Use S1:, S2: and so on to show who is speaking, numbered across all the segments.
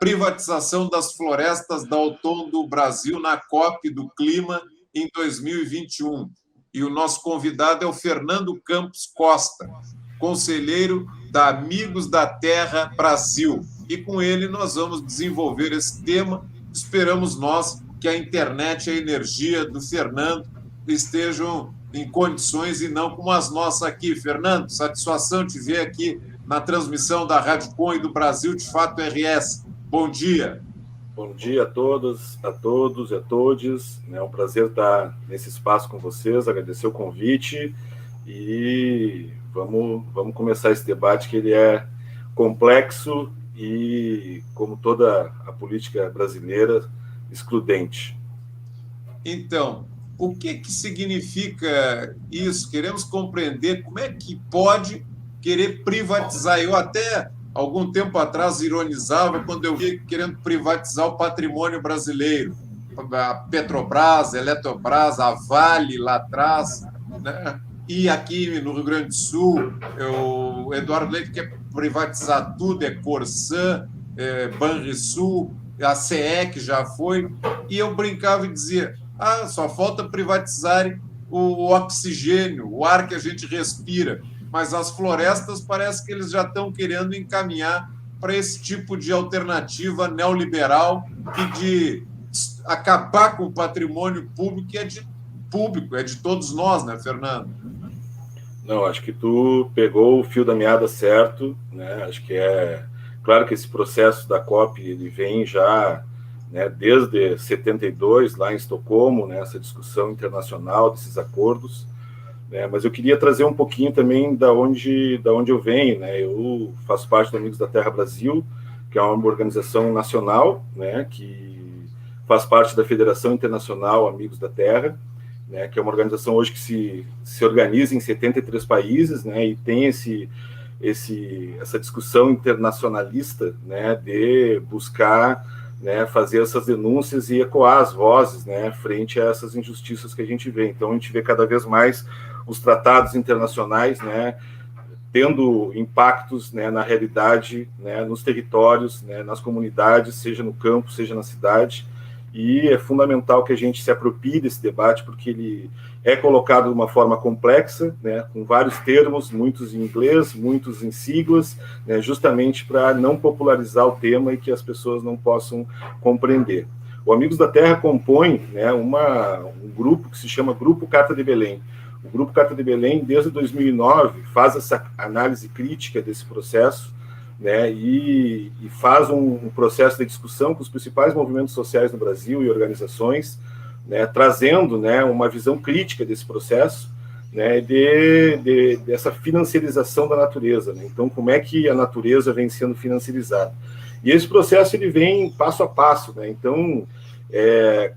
S1: privatização das florestas da outono do Brasil na COP do Clima em 2021. E o nosso convidado é o Fernando Campos Costa, conselheiro da Amigos da Terra Brasil. E com ele nós vamos desenvolver esse tema. Esperamos nós que a internet e a energia do Fernando estejam em condições e não como as nossas aqui. Fernando, satisfação te ver aqui na transmissão da Rádio Com e do Brasil de Fato RS. Bom dia.
S2: Bom dia a todos e a todes. É um prazer estar nesse espaço com vocês, agradecer o convite e vamos começar esse debate que ele é complexo e, como toda a política brasileira, excludente.
S1: Então, o que significa isso? Queremos compreender como é que pode querer privatizar. Eu até, algum tempo atrás, ironizava quando eu vi querendo privatizar o patrimônio brasileiro. A Petrobras, a Eletrobras, a Vale lá atrás, né? E aqui no Rio Grande do Sul, o Eduardo Leite quer privatizar tudo, é Corsã, Banrisul, a CE que já foi, e eu brincava e dizia, só falta privatizar o oxigênio, o ar que a gente respira, mas as florestas parece que eles já estão querendo encaminhar para esse tipo de alternativa neoliberal e de acabar com o patrimônio público, que é de todos nós, né, Fernando?
S2: Não, acho que tu pegou o fio da meada certo, né? Acho que claro que esse processo da COP ele vem já, né, desde 72 lá em Estocolmo, né, essa discussão internacional desses acordos, né? Mas eu queria trazer um pouquinho também da onde eu venho, né? Eu faço parte do Amigos da Terra Brasil, que é uma organização nacional, né, que faz parte da Federação Internacional Amigos da Terra, né, que é uma organização hoje que se organiza em 73 países, né, e tem essa discussão internacionalista, né, de buscar, né, fazer essas denúncias e ecoar as vozes, né, frente a essas injustiças que a gente vê. Então, a gente vê cada vez mais os tratados internacionais, né, tendo impactos, né, na realidade, né, nos territórios, né, nas comunidades, seja no campo, seja na cidade. E é fundamental que a gente se aproprie desse debate, porque ele é colocado de uma forma complexa, né, com vários termos, muitos em inglês, muitos em siglas, né, justamente para não popularizar o tema e que as pessoas não possam compreender. O Amigos da Terra compõe, né, um grupo que se chama Grupo Carta de Belém. O Grupo Carta de Belém, desde 2009, faz essa análise crítica desse processo, né, e faz um processo de discussão com os principais movimentos sociais no Brasil e organizações, né, trazendo, né, uma visão crítica desse processo, né, dessa financiarização da natureza, né? Então, como é que a natureza vem sendo financiarizada? E esse processo ele vem passo a passo, né? Então,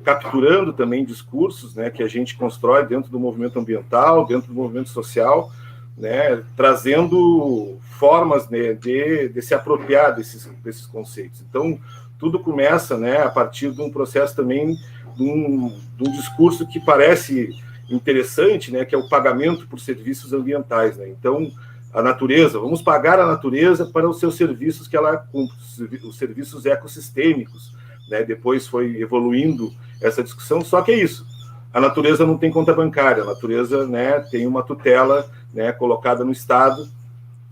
S2: capturando também discursos, né, que a gente constrói dentro do movimento ambiental, dentro do movimento social, né, trazendo formas, né, de se apropriar desses conceitos. Então, tudo começa, né, a partir de um processo também, de um discurso que parece interessante, né, que é o pagamento por serviços ambientais, né? Então, a natureza, vamos pagar a natureza para os seus serviços que ela cumpre, os serviços ecossistêmicos, né? Depois foi evoluindo essa discussão, só que é isso. A natureza não tem conta bancária, a natureza, né, tem uma tutela, né, colocada no Estado,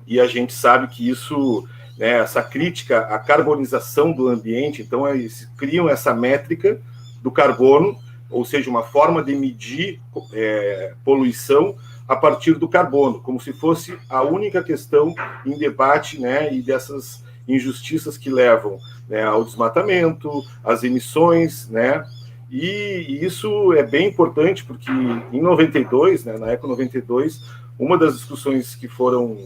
S2: e a gente sabe que isso, né, essa crítica à carbonização do ambiente, então eles criam essa métrica do carbono, ou seja, uma forma de medir poluição a partir do carbono, como se fosse a única questão em debate, né, e dessas injustiças que levam, né, ao desmatamento, às emissões, né. E isso é bem importante, porque em 92, né, na Eco 92, uma das discussões que foram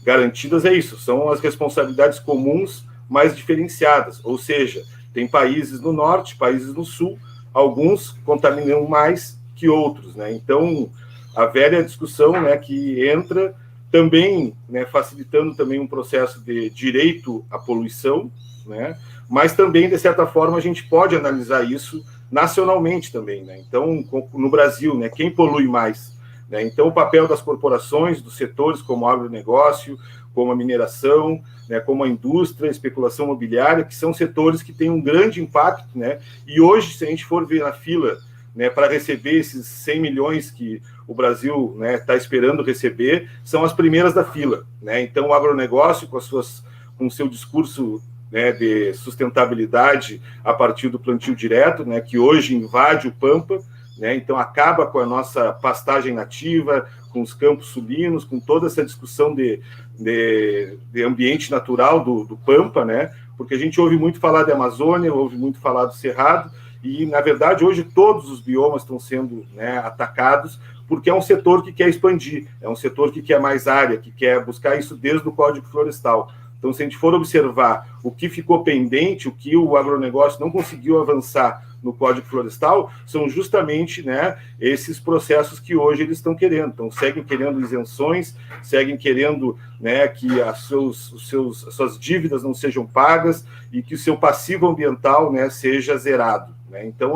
S2: garantidas é isso, são as responsabilidades comuns mais diferenciadas, ou seja, tem países no norte, países no sul, alguns contaminam mais que outros, né? Então, a velha discussão, né, que entra também, né, facilitando também um processo de direito à poluição, né, mas também, de certa forma, a gente pode analisar isso nacionalmente também, né? Então, no Brasil, né, quem polui mais? né? Então, o papel das corporações, dos setores como o agronegócio, como a mineração, né, como a indústria, a especulação imobiliária, que são setores que têm um grande impacto, né? E hoje, se a gente for ver na fila, né, para receber esses 100 milhões que o Brasil está esperando receber, são as primeiras da fila, né? Então, o agronegócio, com o seu discurso, né, de sustentabilidade a partir do plantio direto, né, que hoje invade o Pampa, né? Então acaba com a nossa pastagem nativa, com os campos sulinos, com toda essa discussão de ambiente natural do Pampa, né? Porque a gente ouve muito falar de Amazônia, ouve muito falar do Cerrado, e, na verdade, hoje todos os biomas estão sendo, né, atacados, porque é um setor que quer expandir, é um setor que quer mais área, que quer buscar isso desde o Código Florestal. Então, se a gente for observar o que ficou pendente, o que o agronegócio não conseguiu avançar no Código Florestal, são justamente, né, esses processos que hoje eles estão querendo. Então, seguem querendo isenções, seguem querendo, né, que as suas dívidas não sejam pagas e que o seu passivo ambiental, né, seja zerado, né? Então,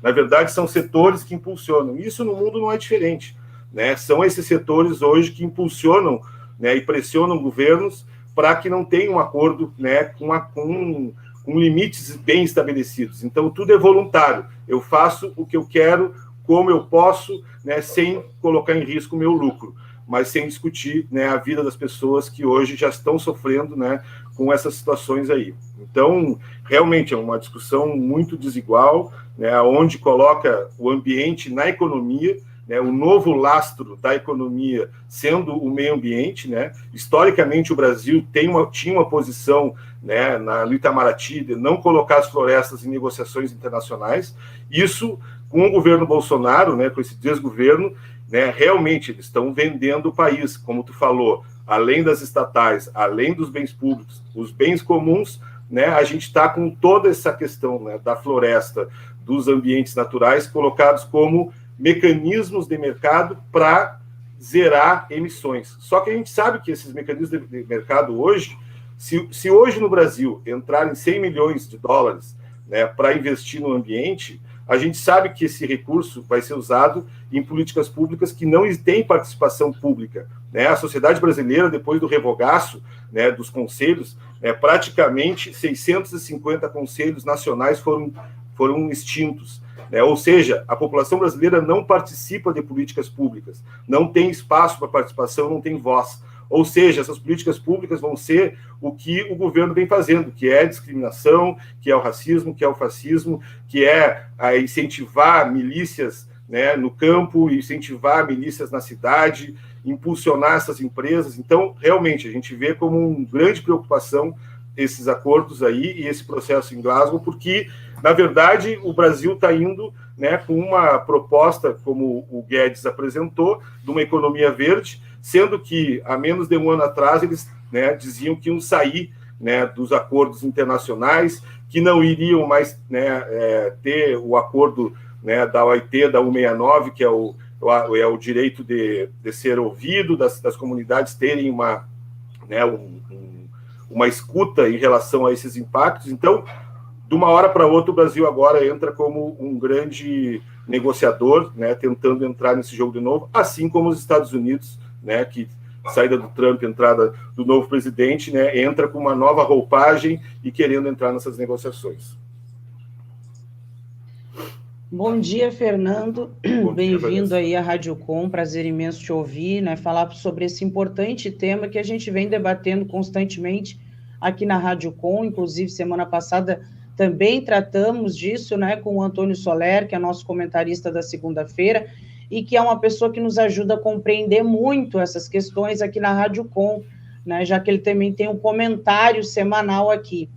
S2: na verdade, são setores que impulsionam. Isso no mundo não é diferente, né? São esses setores hoje que impulsionam, né, e pressionam governos para que não tenha um acordo, né, com limites bem estabelecidos. Então, tudo é voluntário. Eu faço o que eu quero, como eu posso, né, sem colocar em risco o meu lucro, mas sem discutir, né, a vida das pessoas que hoje já estão sofrendo, né, com essas situações aí. Então, realmente é uma discussão muito desigual, né, onde coloca o ambiente na economia, né, o novo lastro da economia sendo o meio ambiente, né? Historicamente, o Brasil tinha uma posição, né, no Itamaraty de não colocar as florestas em negociações internacionais. Isso, com o governo Bolsonaro, né, com esse desgoverno, né, realmente eles estão vendendo o país, como tu falou, além das estatais, além dos bens públicos, os bens comuns, né, a gente está com toda essa questão, né, da floresta, dos ambientes naturais, colocados como mecanismos de mercado para zerar emissões. Só que a gente sabe que esses mecanismos de mercado hoje, se hoje no Brasil entrarem 100 milhões de dólares, né, para investir no ambiente, a gente sabe que esse recurso vai ser usado em políticas públicas que não têm participação pública, né? A sociedade brasileira, depois do revogaço, né, dos conselhos, praticamente 650 conselhos nacionais foram extintos. Ou seja, a população brasileira não participa de políticas públicas, não tem espaço para participação, não tem voz. Ou seja, essas políticas públicas vão ser o que o governo vem fazendo, que é a discriminação, que é o racismo, que é o fascismo, que é a incentivar milícias, né, no campo, incentivar milícias na cidade, impulsionar essas empresas. Então, realmente, a gente vê como uma grande preocupação esses acordos aí e esse processo em Glasgow, porque, na verdade, o Brasil está indo, né, com uma proposta, como o Guedes apresentou, de uma economia verde, sendo que, há menos de um ano atrás, eles, né, diziam que iam sair, né, dos acordos internacionais, que não iriam mais, né, ter o acordo, né, da OIT, da 169, que é o direito de ser ouvido, das comunidades terem uma, né, uma escuta em relação a esses impactos. Então, de uma hora para outra, o Brasil agora entra como um grande negociador, né, tentando entrar nesse jogo de novo, assim como os Estados Unidos, né, que saída do Trump, entrada do novo presidente, né, entra com uma nova roupagem e querendo entrar nessas negociações.
S3: Bom dia, Fernando. Bem-vindo aí à Rádio Com, prazer imenso te ouvir, né, falar sobre esse importante tema que a gente vem debatendo constantemente aqui na Rádio Com, inclusive semana passada também tratamos disso, né, com o Antônio Soler, que é nosso comentarista da segunda-feira, e que é uma pessoa que nos ajuda a compreender muito essas questões aqui na Rádio Com, né, já que ele também tem um comentário semanal aqui.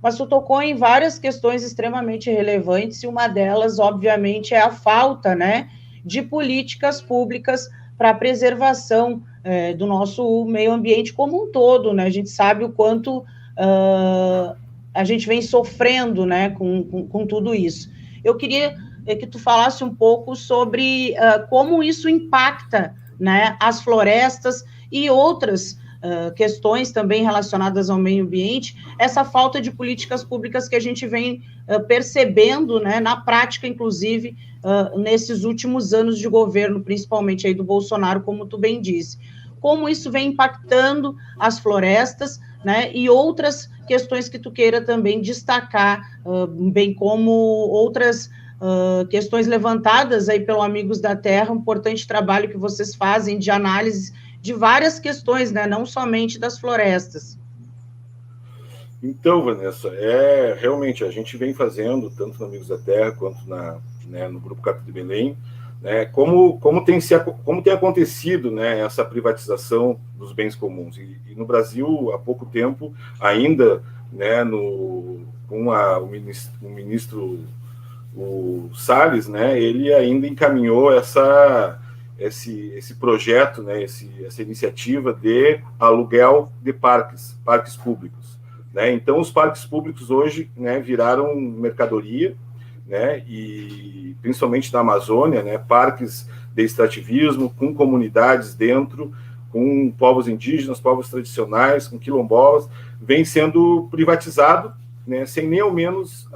S3: Mas tu tocou em várias questões extremamente relevantes, e uma delas, obviamente, é a falta, né, de políticas públicas para a preservação do nosso meio ambiente como um todo, né? A gente sabe o quanto a gente vem sofrendo, né, com tudo isso. Eu queria que tu falasse um pouco sobre como isso impacta, né, as florestas e outras questões também relacionadas ao meio ambiente, essa falta de políticas públicas que a gente vem percebendo, né, na prática, inclusive, nesses últimos anos de governo, principalmente aí do Bolsonaro, como tu bem disse. Como isso vem impactando as florestas, né, e outras questões que tu queira também destacar, bem como outras questões levantadas aí pelo Amigos da Terra, um importante trabalho que vocês fazem de análise de várias questões, né, não somente das florestas.
S2: Então, Vanessa, realmente a gente vem fazendo, tanto no Amigos da Terra quanto no Grupo Capitã de Belém, né, como tem acontecido, né, essa privatização dos bens comuns. E no Brasil, há pouco tempo, ainda, né, com o ministro o Salles, né, ele ainda encaminhou esse projeto, né, essa iniciativa de aluguel de parques públicos, né? Então, os parques públicos hoje, né, viraram mercadoria, né, e principalmente na Amazônia, né, parques de extrativismo com comunidades dentro, com povos indígenas, povos tradicionais, com quilombolas, vem sendo privatizado, né, sem nem ao menos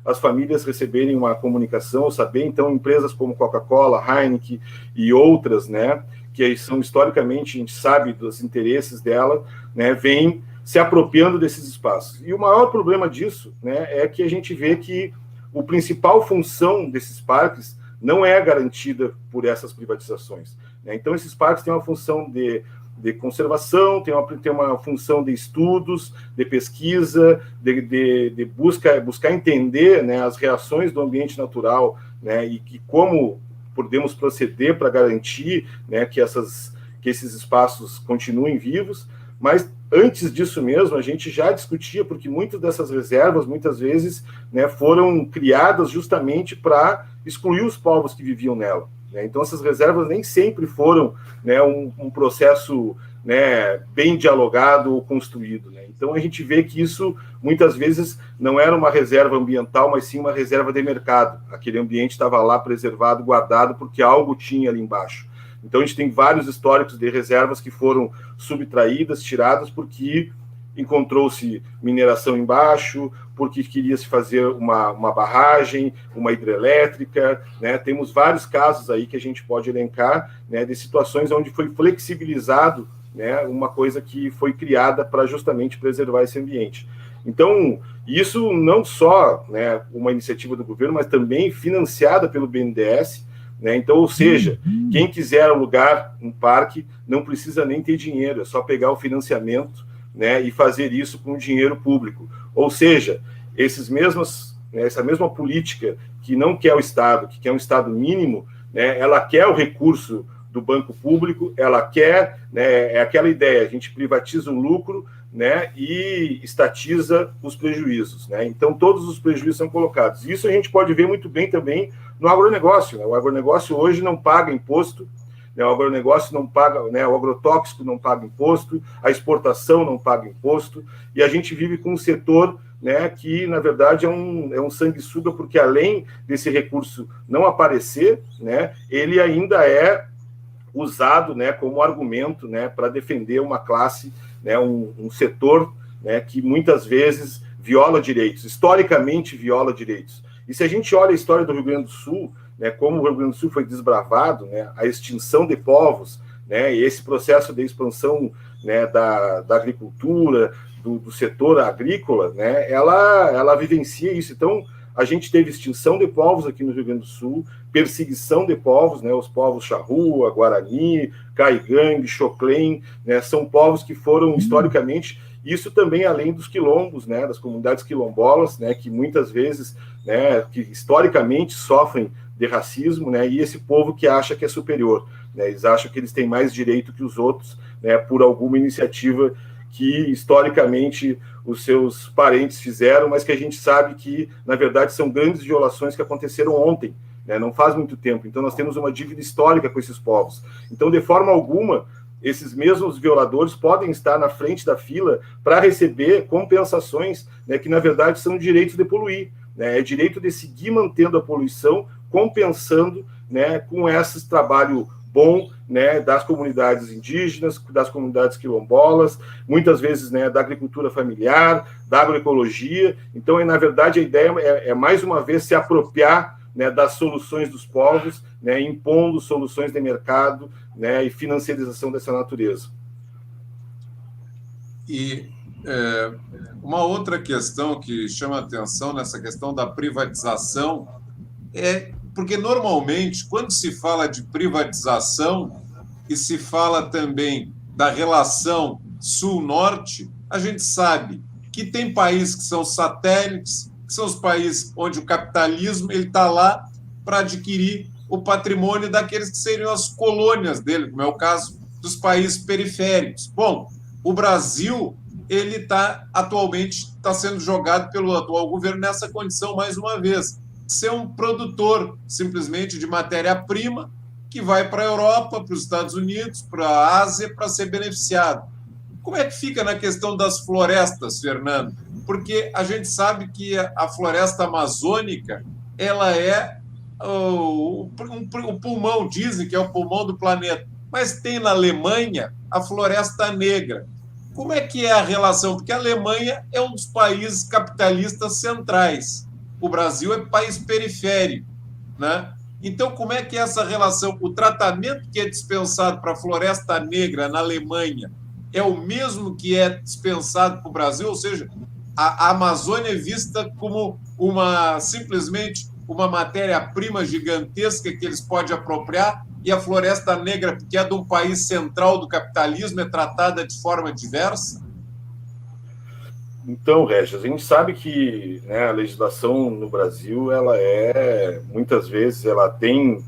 S2: as famílias receberem uma comunicação, saber. Então, empresas como Coca-Cola, Heineken e outras, né, que são historicamente, a gente sabe dos interesses dela, né, vêm se apropriando desses espaços. E o maior problema disso, né, é que a gente vê que a principal função desses parques não é garantida por essas privatizações, né? Então, esses parques têm uma função de conservação, tem uma função de estudos, de pesquisa, de buscar entender, né, as reações do ambiente natural, né, e como podemos proceder para garantir, né, que esses espaços continuem vivos. Mas antes disso mesmo, a gente já discutia, porque muitas dessas reservas, muitas vezes, né, foram criadas justamente para excluir os povos que viviam nela. Então, essas reservas nem sempre foram, né, um processo, né, bem dialogado ou construído, né? Então, a gente vê que isso, muitas vezes, não era uma reserva ambiental, mas sim uma reserva de mercado. Aquele ambiente estava lá preservado, guardado, porque algo tinha ali embaixo. Então, a gente tem vários históricos de reservas que foram subtraídas, tiradas, porque encontrou-se mineração embaixo, porque queria-se fazer uma barragem, uma hidrelétrica, né? Temos vários casos aí que a gente pode elencar, né, de situações onde foi flexibilizado, né, uma coisa que foi criada para justamente preservar esse ambiente. Então, isso não só, né, uma iniciativa do governo, mas também financiada pelo BNDES, né? Então, ou seja, quem quiser alugar um parque não precisa nem ter dinheiro, é só pegar o financiamento, né, e fazer isso com dinheiro público. Ou seja, essa mesma política que não quer o Estado, que quer um Estado mínimo, né, ela quer o recurso do banco público, ela quer, né, é aquela ideia, a gente privatiza o lucro, né, e estatiza os prejuízos, né? Então, todos os prejuízos são colocados. Isso a gente pode ver muito bem também no agronegócio, né? O agronegócio hoje não paga imposto, né? O agronegócio não paga, né? O agrotóxico não paga imposto, a exportação não paga imposto, e a gente vive com um setor, né, que, na verdade, é um sanguessuga, porque além desse recurso não aparecer, né, ele ainda é usado, né, como argumento, né, para defender uma classe, né, um setor, né, que muitas vezes viola direitos, historicamente viola direitos. E se a gente olha a história do Rio Grande do Sul, né, como o Rio Grande do Sul foi desbravado, né, a extinção de povos, né, e esse processo de expansão, né, da agricultura, do setor agrícola, né, ela vivencia isso. Então, a gente teve extinção de povos aqui no Rio Grande do Sul, perseguição de povos, né, os povos Charrua, Guarani, Caigangue, Xoclém, né, são povos que foram historicamente, isso também além dos quilombos, né, das comunidades quilombolas, né, que muitas vezes, né, que historicamente sofrem de racismo, né, e esse povo que acha que é superior, né, eles acham que eles têm mais direito que os outros, né, por alguma iniciativa que historicamente os seus parentes fizeram, mas que a gente sabe que, na verdade, são grandes violações que aconteceram ontem, né, não faz muito tempo. Então, nós temos uma dívida histórica com esses povos. Então, de forma alguma, esses mesmos violadores podem estar na frente da fila para receber compensações, né, que, na verdade, são direitos de poluir, né, é direito de seguir mantendo a poluição, compensando, né, com esse trabalho bom né, das comunidades indígenas, das comunidades quilombolas, muitas vezes, né, da agricultura familiar, da agroecologia. Então, na verdade, a ideia é mais uma vez se apropriar, né, das soluções dos povos, né, impondo soluções de mercado, né, e financiarização dessa natureza.
S1: E uma outra questão que chama a atenção nessa questão da privatização é porque, normalmente, quando se fala de privatização e se fala também da relação sul-norte, a gente sabe que tem países que são satélites, que são os países onde o capitalismo está lá para adquirir o patrimônio daqueles que seriam as colônias dele, como é o caso dos países periféricos. Bom, o Brasil, ele atualmente está sendo jogado pelo atual governo nessa condição, mais uma vez, ser um produtor simplesmente de matéria-prima que vai para a Europa, para os Estados Unidos, para a Ásia, para ser beneficiado. Como é que fica na questão das florestas, Fernando? Porque a gente sabe que a floresta amazônica, ela é o pulmão, dizem que é o pulmão do planeta, mas tem na Alemanha a Floresta Negra. Como é que é a relação? Porque a Alemanha é um dos países capitalistas centrais. O Brasil é país periférico, né? Então, como é que é essa relação? O tratamento que é dispensado para a Floresta Negra na Alemanha é o mesmo que é dispensado para o Brasil? Ou seja, a Amazônia é vista como simplesmente uma matéria-prima gigantesca que eles podem apropriar, e a Floresta Negra, que é de um país central do capitalismo, é tratada de forma diversa?
S2: Então, Regis, a gente sabe que, né, a legislação no Brasil, muitas vezes, ela tem,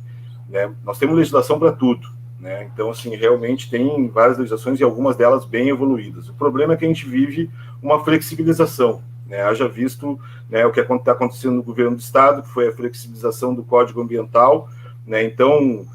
S2: né, nós temos legislação para tudo, né? Então, assim, realmente tem várias legislações e algumas delas bem evoluídas. O problema é que a gente vive uma flexibilização, né? Haja visto, né, o que está acontecendo no governo do Estado, que foi a flexibilização do Código Ambiental, né? Então,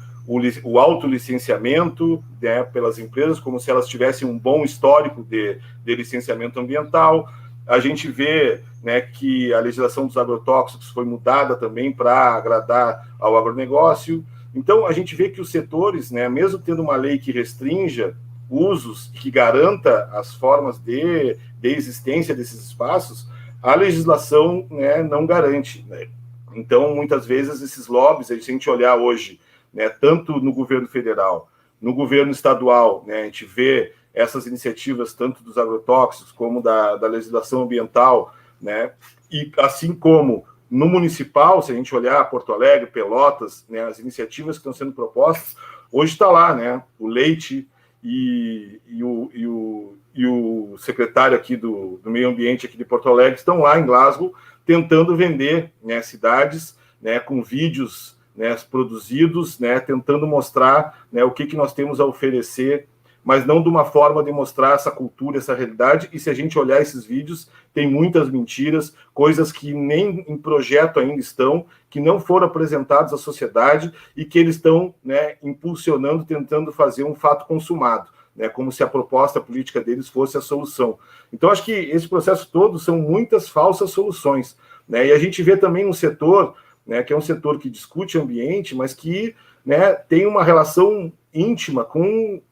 S2: o autolicenciamento, né, pelas empresas, como se elas tivessem um bom histórico de licenciamento ambiental. A gente vê, né, que a legislação dos agrotóxicos foi mudada também para agradar ao agronegócio. Então, a gente vê que os setores, né, mesmo tendo uma lei que restrinja usos, que garanta as formas de existência desses espaços, a legislação, né, não garante, né? Então, muitas vezes, esses lobbies, se a gente olhar hoje, né, tanto no governo federal, no governo estadual, né, a gente vê essas iniciativas tanto dos agrotóxicos como da legislação ambiental, né, e assim como no municipal, se a gente olhar Porto Alegre, Pelotas, né, as iniciativas que estão sendo propostas, hoje está lá, né, o Leite e o secretário aqui do Meio Ambiente aqui de Porto Alegre estão lá em Glasgow tentando vender, né, cidades, né, com vídeos, né, produzidos, né, tentando mostrar, né, o que nós temos a oferecer, mas não de uma forma de mostrar essa cultura, essa realidade. E se a gente olhar esses vídeos, tem muitas mentiras, coisas que nem em projeto ainda estão, que não foram apresentados à sociedade e que eles estão, né, impulsionando, tentando fazer um fato consumado, né, como se a proposta política deles fosse a solução. Então, acho que esse processo todo são muitas falsas soluções, né, e a gente vê também um setor, né, que é um setor que discute ambiente, mas que, né, tem uma relação íntima com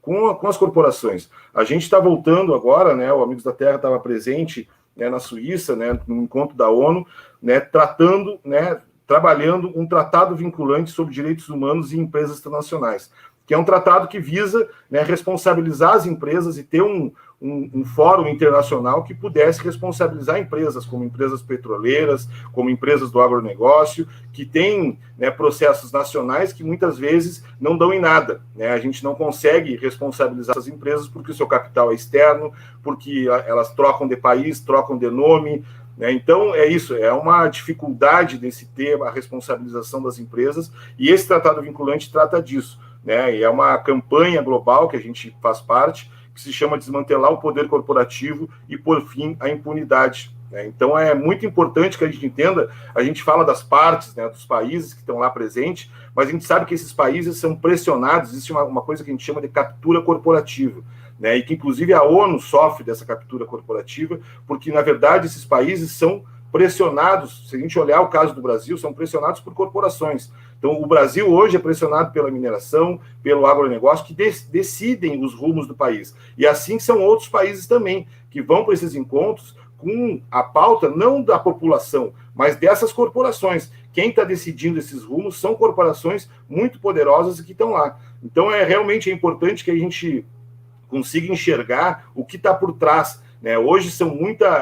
S2: as corporações. A gente está voltando agora, né, o Amigos da Terra estava presente, né, na Suíça, né, no encontro da ONU, né, trabalhando um tratado vinculante sobre direitos humanos e empresas internacionais, que é um tratado que visa, né, responsabilizar as empresas e ter um fórum internacional que pudesse responsabilizar empresas, como empresas petroleiras, como empresas do agronegócio, que têm, né, processos nacionais que muitas vezes não dão em nada, né? A gente não consegue responsabilizar as empresas porque o seu capital é externo, porque elas trocam de país, trocam de nome, né? Então, é isso, é uma dificuldade desse tema, a responsabilização das empresas, e esse tratado vinculante trata disso, né? E é uma campanha global que a gente faz parte, que se chama Desmantelar o Poder Corporativo e, por fim, a Impunidade, né? Então, é muito importante que a gente entenda, a gente fala das partes, né, dos países que estão lá presentes, mas a gente sabe que esses países são pressionados, existe uma coisa que a gente chama de captura corporativa, né, e que, inclusive, a ONU sofre dessa captura corporativa, porque, na verdade, esses países são pressionados, se a gente olhar o caso do Brasil, são pressionados por corporações. Então, o Brasil hoje é pressionado pela mineração, pelo agronegócio, que decidem os rumos do país. E assim são outros países também, que vão para esses encontros com a pauta não da população, mas dessas corporações. Quem está decidindo esses rumos são corporações muito poderosas que estão lá. Então, realmente importante que a gente consiga enxergar o que está por trás, né? Hoje são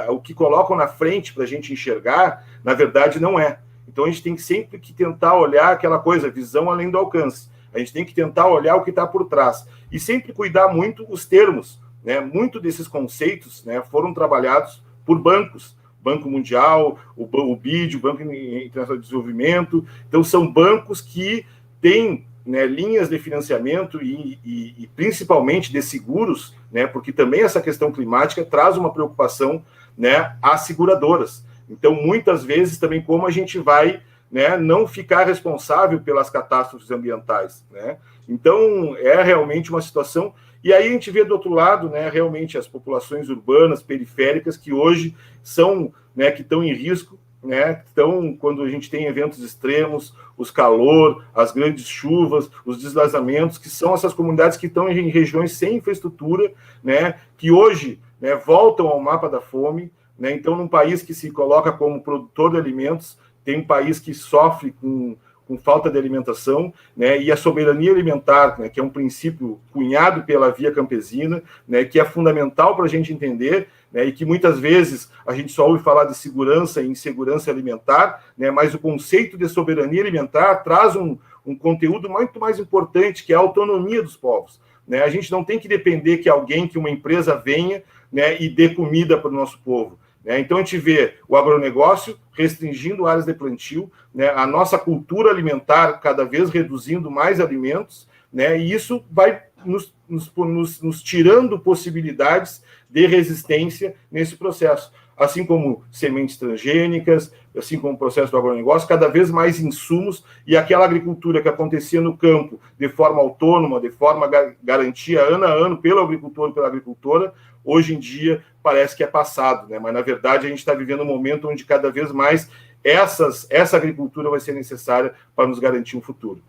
S2: o que colocam na frente para a gente enxergar, na verdade não é. Então a gente tem que sempre que tentar olhar aquela coisa, visão além do alcance. A gente tem que tentar olhar o que está por trás e sempre cuidar muito os termos, né? Muito desses conceitos, né, foram trabalhados por bancos, Banco Mundial, o BID, o Banco Internacional de Desenvolvimento. Então são bancos que têm, né, linhas de financiamento e principalmente de seguros, né, porque também essa questão climática traz uma preocupação, né, às seguradoras. Então, muitas vezes também como a gente vai, né, não ficar responsável pelas catástrofes ambientais, né? Então, é realmente uma situação. E aí a gente vê do outro lado, né, realmente as populações urbanas, periféricas, que hoje são, né, que estão em risco, né? Então, quando a gente tem eventos extremos, os calor, as grandes chuvas, os deslizamentos, que são essas comunidades que estão em regiões sem infraestrutura, né, que hoje, né, voltam ao mapa da fome, né? Então, num país que se coloca como produtor de alimentos, tem um país que sofre com falta de alimentação, né? E a soberania alimentar, né, que é um princípio cunhado pela via campesina, né, que é fundamental para a gente entender, né, e que muitas vezes a gente só ouve falar de segurança e insegurança alimentar, né, mas o conceito de soberania alimentar traz um conteúdo muito mais importante, que é a autonomia dos povos, né? A gente não tem que depender que uma empresa venha, né, e dê comida para o nosso povo. Então, a gente vê o agronegócio restringindo áreas de plantio, né, a nossa cultura alimentar cada vez reduzindo mais alimentos, né, e isso vai nos tirando possibilidades de resistência nesse processo. Assim como sementes transgênicas, assim como o processo do agronegócio, cada vez mais insumos, e aquela agricultura que acontecia no campo de forma autônoma, de forma garantia ano a ano pelo agricultor e pela agricultora, hoje em dia parece que é passado, né? Mas na verdade a gente está vivendo um momento onde cada vez mais essa agricultura vai ser necessária para nos garantir um futuro.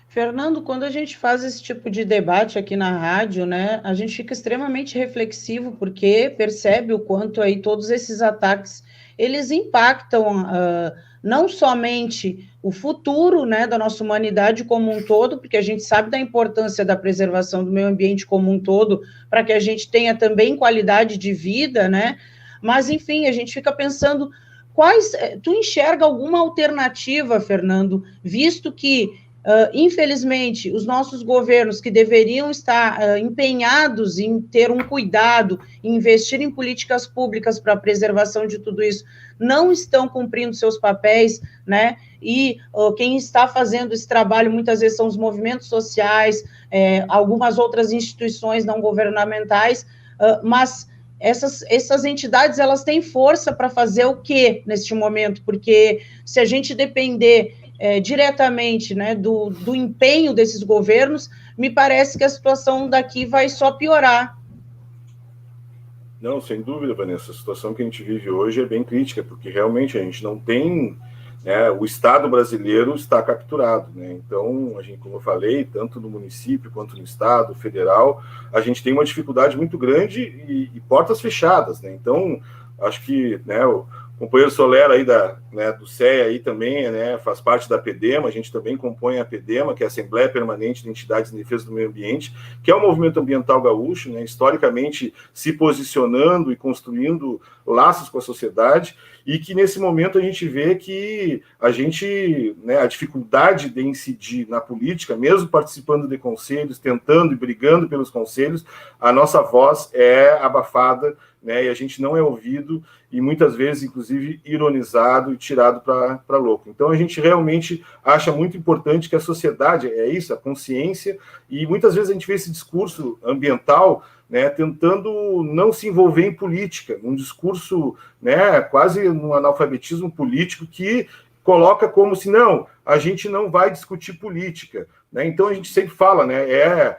S3: Fernando, quando a gente faz esse tipo de debate aqui na rádio, né, a gente fica extremamente reflexivo, porque percebe o quanto aí todos esses ataques, eles impactam não somente o futuro, né, da nossa humanidade como um todo, porque a gente sabe da importância da preservação do meio ambiente como um todo, para que a gente tenha também qualidade de vida, né, mas, enfim, a gente fica pensando, tu enxerga alguma alternativa, Fernando, visto que infelizmente, os nossos governos que deveriam estar empenhados em ter um cuidado, em investir em políticas públicas para a preservação de tudo isso, não estão cumprindo seus papéis, né? E quem está fazendo esse trabalho muitas vezes são os movimentos sociais, algumas outras instituições não governamentais, mas essas entidades, elas têm força para fazer o quê neste momento? Porque se a gente depender diretamente, né, do empenho desses governos, me parece que a situação daqui vai só piorar.
S2: Não, sem dúvida, Vanessa, a situação que a gente vive hoje é bem crítica, porque realmente a gente não tem, né, o Estado brasileiro está capturado, né? Então, a gente, como eu falei, tanto no município quanto no Estado, federal, a gente tem uma dificuldade muito grande e portas fechadas, né? Então, acho que, né, o companheiro Soler aí do CEA aí também, né, faz parte da APEDEMA, a gente também compõe a APEDEMA, que é a Assembleia Permanente de Entidades de Defesa do Meio Ambiente, que é um movimento ambiental gaúcho, né, historicamente se posicionando e construindo laços com a sociedade, e que nesse momento a gente vê que a gente, né, a dificuldade de incidir na política, mesmo participando de conselhos, tentando e brigando pelos conselhos, a nossa voz é abafada, né, e a gente não é ouvido e muitas vezes, inclusive, ironizado e tirado para louco. Então, a gente realmente acha muito importante que a sociedade, é isso, a consciência, e muitas vezes a gente vê esse discurso ambiental, né, tentando não se envolver em política, um discurso, né, quase um analfabetismo político que coloca como se, não, a gente não vai discutir política, né? Então, a gente sempre fala, né,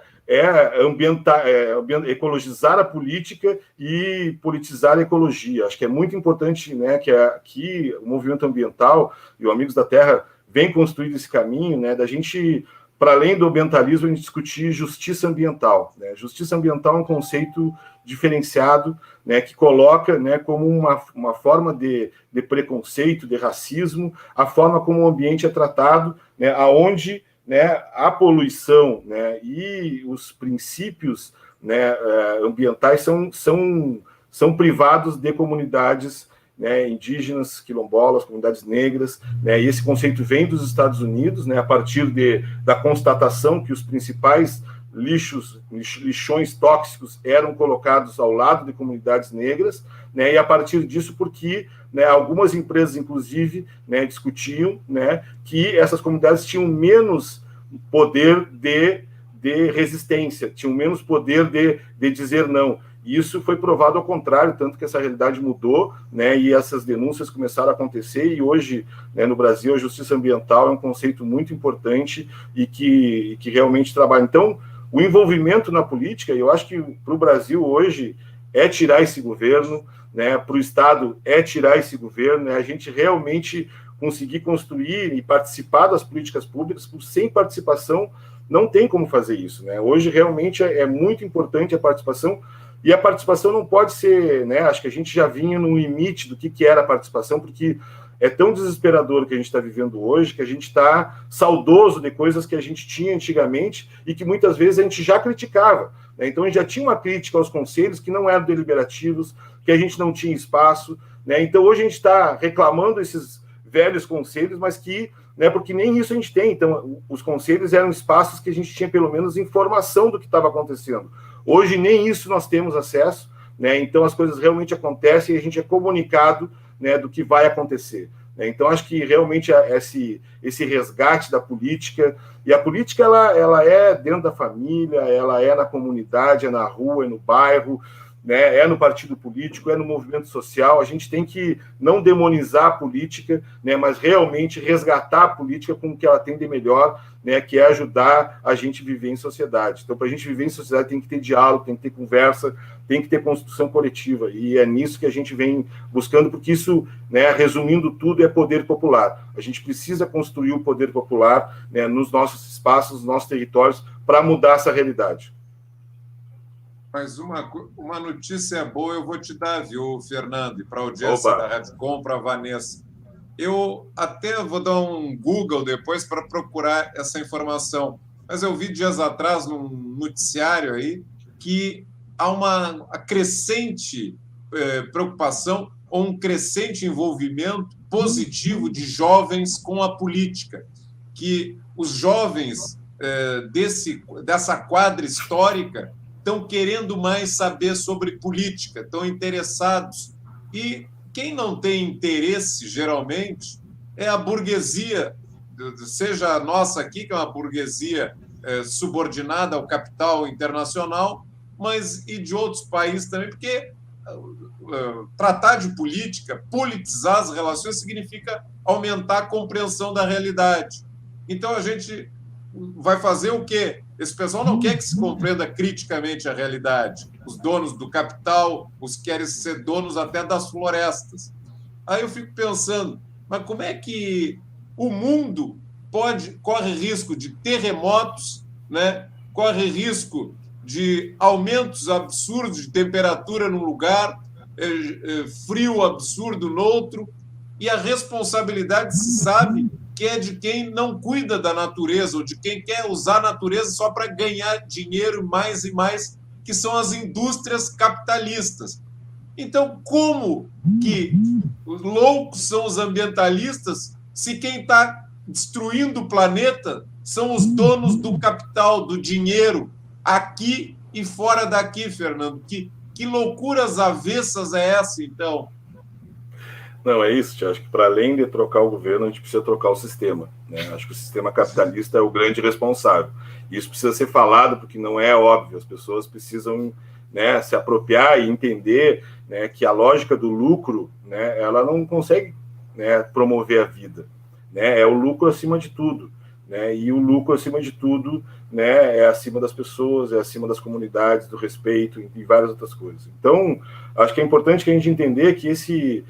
S2: ecologizar a política e politizar a ecologia. Acho que é muito importante, né, que o movimento ambiental e o Amigos da Terra vem construindo esse caminho, né, da gente, para além do ambientalismo, a gente discutir justiça ambiental, né? Justiça ambiental é um conceito diferenciado, né, que coloca, né, como uma forma de preconceito, de racismo, a forma como o ambiente é tratado, né, aonde, né, a poluição, né, e os princípios, né, ambientais são privados de comunidades, né, indígenas, quilombolas, comunidades negras, né, e esse conceito vem dos Estados Unidos, né, a partir da constatação que os principais lixões tóxicos eram colocados ao lado de comunidades negras, né, e a partir disso porque, né, algumas empresas, inclusive, né, discutiam, né, que essas comunidades tinham menos poder de resistência, tinham menos poder de dizer não. E isso foi provado ao contrário, tanto que essa realidade mudou, né, e essas denúncias começaram a acontecer, e hoje, né, no Brasil, a justiça ambiental é um conceito muito importante e que realmente trabalha. Então, o envolvimento na política, eu acho que para o Brasil hoje é tirar esse governo, né, para o Estado é tirar esse governo, né, a gente realmente conseguir construir e participar das políticas públicas, porque sem participação não tem como fazer isso, né? Hoje realmente é muito importante a participação, e a participação não pode ser, né? Acho que a gente já vinha no limite do que era a participação, porque é tão desesperador que a gente está vivendo hoje, que a gente está saudoso de coisas que a gente tinha antigamente e que muitas vezes a gente já criticava, né? Então a gente já tinha uma crítica aos conselhos que não eram deliberativos, que a gente não tinha espaço, né? Então hoje a gente está reclamando esses velhos conselhos, mas que, né, porque nem isso a gente tem. Então os conselhos eram espaços que a gente tinha pelo menos informação do que estava acontecendo. Hoje nem isso nós temos acesso, né? Então as coisas realmente acontecem e a gente é comunicado, né, do que vai acontecer, né? Então acho que realmente esse resgate da política, e a política ela é dentro da família, ela é na comunidade, é na rua, é no bairro, né, é no partido político, é no movimento social. A gente tem que não demonizar a política, né, mas realmente resgatar a política com o que ela tem de melhor, né, que é ajudar a gente a viver em sociedade. Então, para a gente viver em sociedade, tem que ter diálogo, tem que ter conversa, tem que ter construção coletiva, e é nisso que a gente vem buscando, porque isso, né, resumindo tudo, é poder popular. A gente precisa construir o poder popular, né, nos nossos espaços, nos nossos territórios, para mudar essa realidade.
S1: Mas uma notícia boa eu vou te dar, viu, Fernando, e para a audiência da Rádio Com, para a Vanessa. Eu até vou dar um Google depois para procurar essa informação, mas eu vi dias atrás num noticiário aí que há uma crescente preocupação ou um crescente envolvimento positivo de jovens com a política, que os jovens dessa quadra histórica estão querendo mais saber sobre política, estão interessados. E quem não tem interesse, geralmente, é a burguesia, seja a nossa aqui, que é uma burguesia subordinada ao capital internacional, mas e de outros países também, porque tratar de política, politizar as relações, significa aumentar a compreensão da realidade. Então, a gente vai fazer o quê? Esse pessoal não quer que se compreenda criticamente a realidade. Os donos do capital, os que querem ser donos até das florestas. Aí eu fico pensando, mas como é que o mundo corre risco de terremotos, né? Corre risco de aumentos absurdos de temperatura num lugar, frio absurdo no outro, e a responsabilidade se sabe que é de quem não cuida da natureza, ou de quem quer usar a natureza só para ganhar dinheiro mais e mais, que são as indústrias capitalistas. Então, como que os loucos são os ambientalistas se quem está destruindo o planeta são os donos do capital, do dinheiro, aqui e fora daqui, Fernando? Que loucuras avessas é essa, então?
S2: Não, é isso, acho que para além de trocar o governo, a gente precisa trocar o sistema, né? Acho que o sistema capitalista é o grande responsável. E isso precisa ser falado, porque não é óbvio, as pessoas precisam, né, se apropriar e entender, né, que a lógica do lucro, né, ela não consegue, né, promover a vida, né? É o lucro acima de tudo, né? E o lucro, acima de tudo, né, é acima das pessoas, é acima das comunidades, do respeito e várias outras coisas. Então, acho que é importante que a gente entender que esse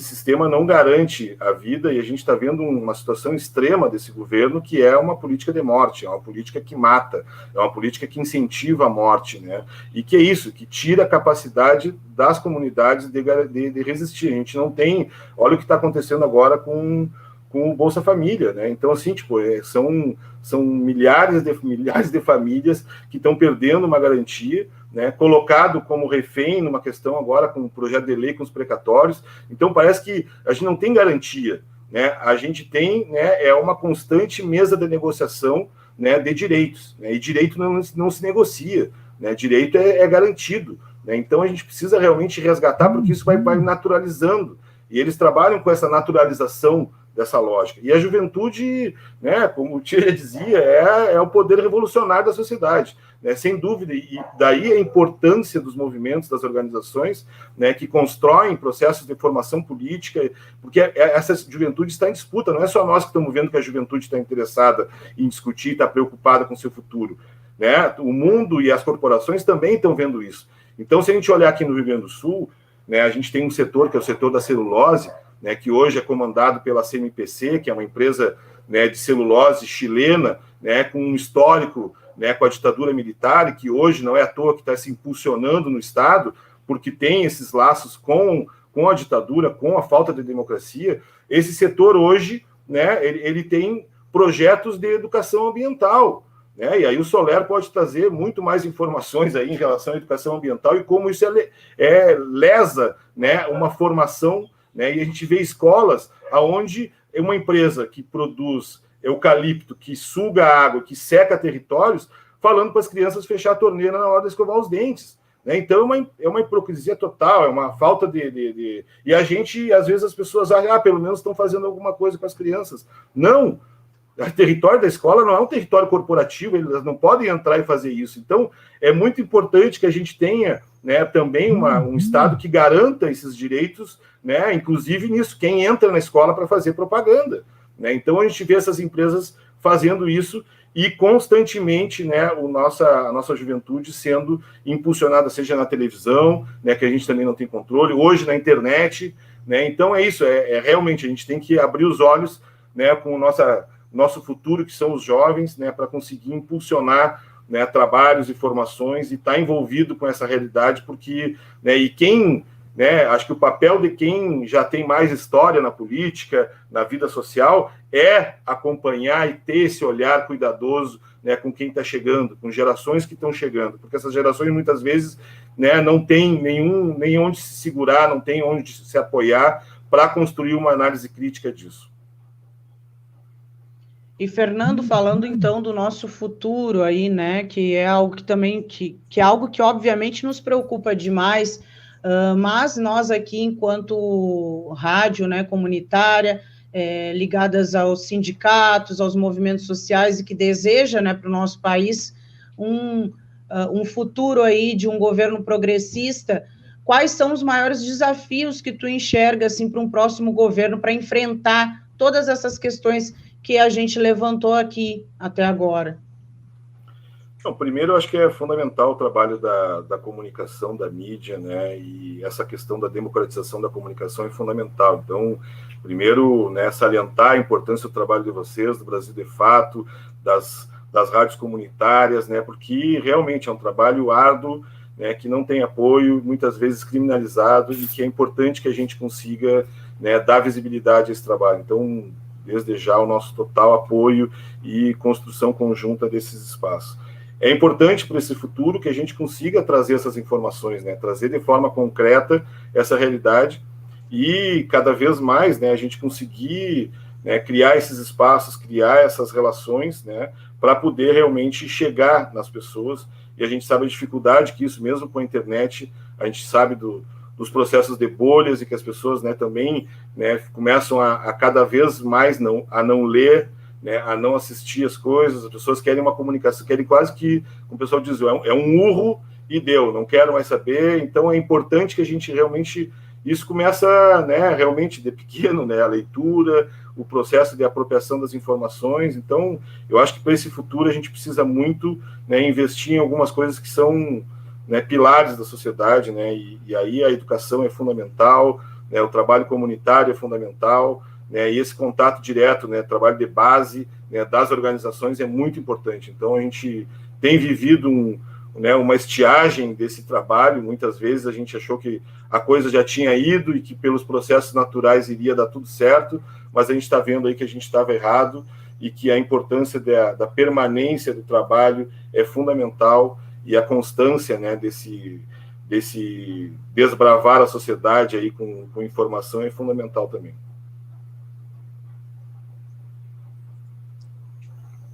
S2: sistema não garante a vida, e a gente está vendo uma situação extrema desse governo, que é uma política de morte, é uma política que mata, é uma política que incentiva a morte, né? E que é isso, que tira a capacidade das comunidades de resistir. A gente não tem... Olha o que está acontecendo agora com o Bolsa Família, né? Então, assim, tipo, são milhares de famílias que estão perdendo uma garantia, né? Colocado como refém numa questão agora com o projeto de lei com os precatórios. Então, parece que a gente não tem garantia, né? A gente tem, né, uma constante mesa de negociação, né, de direitos, né? E direito não se negocia, né? Direito é garantido, né? Então, a gente precisa realmente resgatar, porque isso vai naturalizando. E eles trabalham com essa naturalização dessa lógica. E a juventude, né, como o Tia dizia, é o poder revolucionário da sociedade, né, sem dúvida, e daí a importância dos movimentos, das organizações, né, que constroem processos de formação política, porque essa juventude está em disputa, não é só nós que estamos vendo que a juventude está interessada em discutir, está preocupada com o seu futuro, né, o mundo e as corporações também estão vendo isso. Então, se a gente olhar aqui no Rio Grande do Sul, né, a gente tem um setor que é o setor da celulose, né, que hoje é comandado pela CMPC, que é uma empresa, né, de celulose chilena, né, com um histórico, né, com a ditadura militar, e que hoje não é à toa que está se impulsionando no Estado, porque tem esses laços com a ditadura, com a falta de democracia. Esse setor hoje, né, ele tem projetos de educação ambiental, né, e aí o Soler pode trazer muito mais informações aí em relação à educação ambiental e como isso lesa, né, uma formação, né, e a gente vê escolas onde uma empresa que produz eucalipto, que suga água, que seca territórios, falando para as crianças fechar a torneira na hora de escovar os dentes, né? Então é uma hipocrisia total, é uma falta de... E a gente, às vezes, as pessoas acham, pelo menos estão fazendo alguma coisa com as crianças. Não! O território da escola não é um território corporativo, eles não podem entrar e fazer isso. Então, é muito importante que a gente tenha, né, também um Estado que garanta esses direitos, né, inclusive nisso, quem entra na escola para fazer propaganda, né? Então, a gente vê essas empresas fazendo isso e constantemente, né, a nossa juventude sendo impulsionada, seja na televisão, né, que a gente também não tem controle, hoje na internet, né? Então, é isso, realmente, a gente tem que abrir os olhos, né, com o nosso futuro, que são os jovens, né, para conseguir impulsionar, né, trabalhos e formações e estar envolvido com essa realidade, porque, né, e quem, né, acho que o papel de quem já tem mais história na política, na vida social, é acompanhar e ter esse olhar cuidadoso, né, com quem está chegando, com gerações que estão chegando, porque essas gerações muitas vezes, né, não tem nem onde se segurar, não tem onde se apoiar para construir uma análise crítica disso.
S3: E, Fernando, falando então do nosso futuro aí, né, que é algo que também, que é algo que obviamente nos preocupa demais, mas nós aqui, enquanto rádio, né, comunitária, ligadas aos sindicatos, aos movimentos sociais e que deseja, né, para o nosso país um futuro aí de um governo progressista, quais são os maiores desafios que tu enxerga, assim, para um próximo governo, para enfrentar todas essas questões que a gente levantou aqui até agora?
S2: Então, primeiro, eu acho que é fundamental o trabalho da comunicação, da mídia, né? E essa questão da democratização da comunicação é fundamental. Então, primeiro, né, salientar a importância do trabalho de vocês, do Brasil de Fato, das rádios comunitárias, né? Porque realmente é um trabalho árduo, né, que não tem apoio, muitas vezes criminalizado, e que é importante que a gente consiga, né, dar visibilidade a esse trabalho. Então, desde já, o nosso total apoio e construção conjunta desses espaços. É importante para esse futuro que a gente consiga trazer essas informações, né? Trazer de forma concreta essa realidade e, cada vez mais, né, a gente conseguir, né, criar esses espaços, criar essas relações, né, para poder realmente chegar nas pessoas. E a gente sabe a dificuldade que isso, mesmo com a internet, a gente sabe dos processos de bolhas e que as pessoas, né, também, né, começam a cada vez mais a não ler, né, a não assistir as coisas. As pessoas querem uma comunicação, querem quase que, como o pessoal diz, é um urro e deu, não quero mais saber. Então é importante que a gente realmente isso começa, né, realmente de pequeno, né, a leitura, o processo de apropriação das informações. Então, eu acho que para esse futuro a gente precisa muito, né, investir em algumas coisas que são, né, pilares da sociedade, né, e aí a educação é fundamental, né, o trabalho comunitário é fundamental, né, e esse contato direto, né, trabalho de base, né, das organizações é muito importante. Então, a gente tem vivido né, uma estiagem desse trabalho. Muitas vezes a gente achou que a coisa já tinha ido e que pelos processos naturais iria dar tudo certo, mas a gente está vendo aí que a gente estava errado e que a importância da permanência do trabalho é fundamental, e a constância, né, desse desbravar a sociedade aí com informação é fundamental também.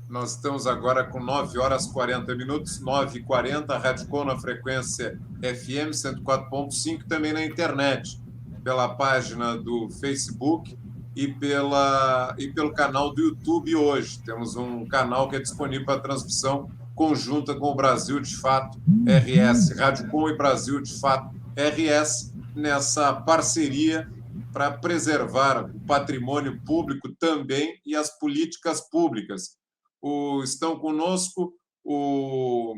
S1: Nós estamos agora com 9 horas 40 minutos, 9h40, Rádio Com na frequência FM 104.5, também na internet, pela página do Facebook e pelo canal do YouTube hoje. Temos um canal que é disponível para transmissão conjunta com o Brasil de Fato RS, Rádio Com e Brasil de Fato RS, nessa parceria para preservar o patrimônio público também e as políticas públicas. Estão conosco o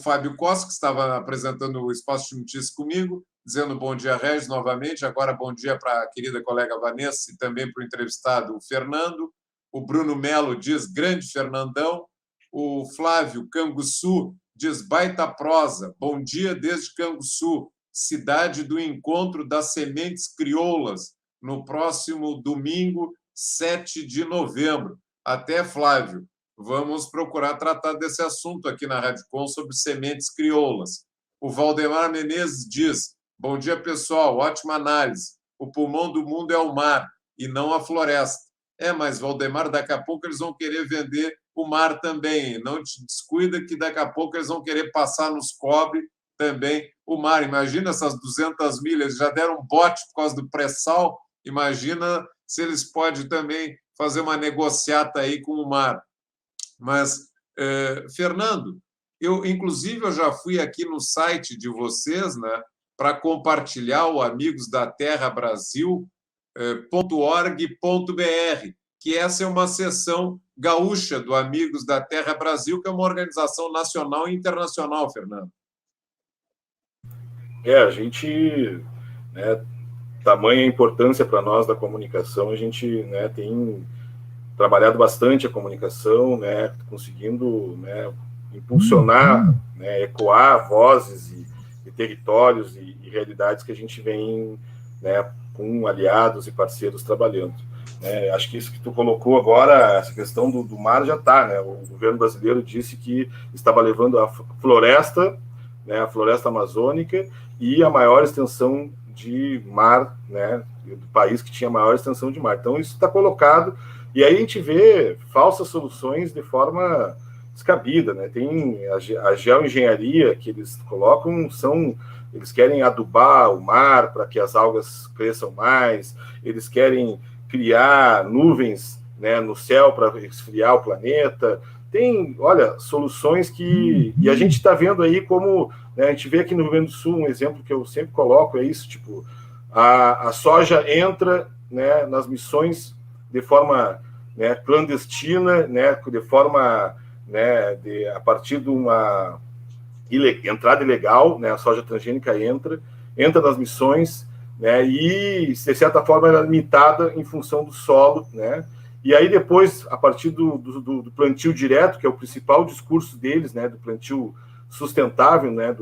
S1: Fábio Costa, que estava apresentando o Espaço de Notícias comigo, dizendo bom dia, Regis, novamente. Agora, bom dia para a querida colega Vanessa e também para o entrevistado, o Fernando. O Bruno Melo diz grande Fernandão. O Flávio Canguçu diz baita prosa. Bom dia desde Canguçu, cidade do encontro das sementes crioulas, no próximo domingo, 7 de novembro. Até, Flávio. Vamos procurar tratar desse assunto aqui na Rádio Com sobre sementes crioulas. O Valdemar Menezes diz, bom dia, pessoal, ótima análise. O pulmão do mundo é o mar e não a floresta. Mas, Valdemar, daqui a pouco eles vão querer vender o mar também. Não te descuida que daqui a pouco eles vão querer passar nos cobre também o mar. Imagina essas 200 milhas, eles já deram um bote por causa do pré-sal. Imagina se eles podem também fazer uma negociata aí com o mar. Mas, Fernando, inclusive, eu já fui aqui no site de vocês, né, para compartilhar o Amigos da Terra Brasil.org.br, que essa é uma seção gaúcha do Amigos da Terra Brasil, que é uma organização nacional e internacional, Fernando.
S2: A gente, né, tamanha importância para nós da comunicação, a gente, né, tem trabalhado bastante a comunicação, né, conseguindo, né, impulsionar, né, ecoar vozes e territórios e realidades que a gente vem, né, com aliados e parceiros trabalhando. Acho que isso que tu colocou agora, essa questão do mar já está, né? O governo brasileiro disse que estava levando a floresta, né, a floresta amazônica e a maior extensão de mar, né, do país que tinha a maior extensão de mar. Então, isso está colocado. E aí a gente vê falsas soluções de forma descabida, né? Tem a geoengenharia que eles colocam, eles querem adubar o mar para que as algas cresçam mais, eles querem criar nuvens, né, no céu para esfriar o planeta. Tem, olha, soluções que... E a gente está vendo aí como... Né, a gente vê aqui no Rio Grande do Sul, um exemplo que eu sempre coloco é isso, tipo, a soja entra, né, nas missões de forma, né, clandestina, né, de forma, né, a partir de uma entrada ilegal, né, a soja transgênica entra nas missões, né, e de certa forma ela é limitada em função do solo, né, e aí depois, a partir do plantio direto, que é o principal discurso deles, né, do plantio sustentável, né,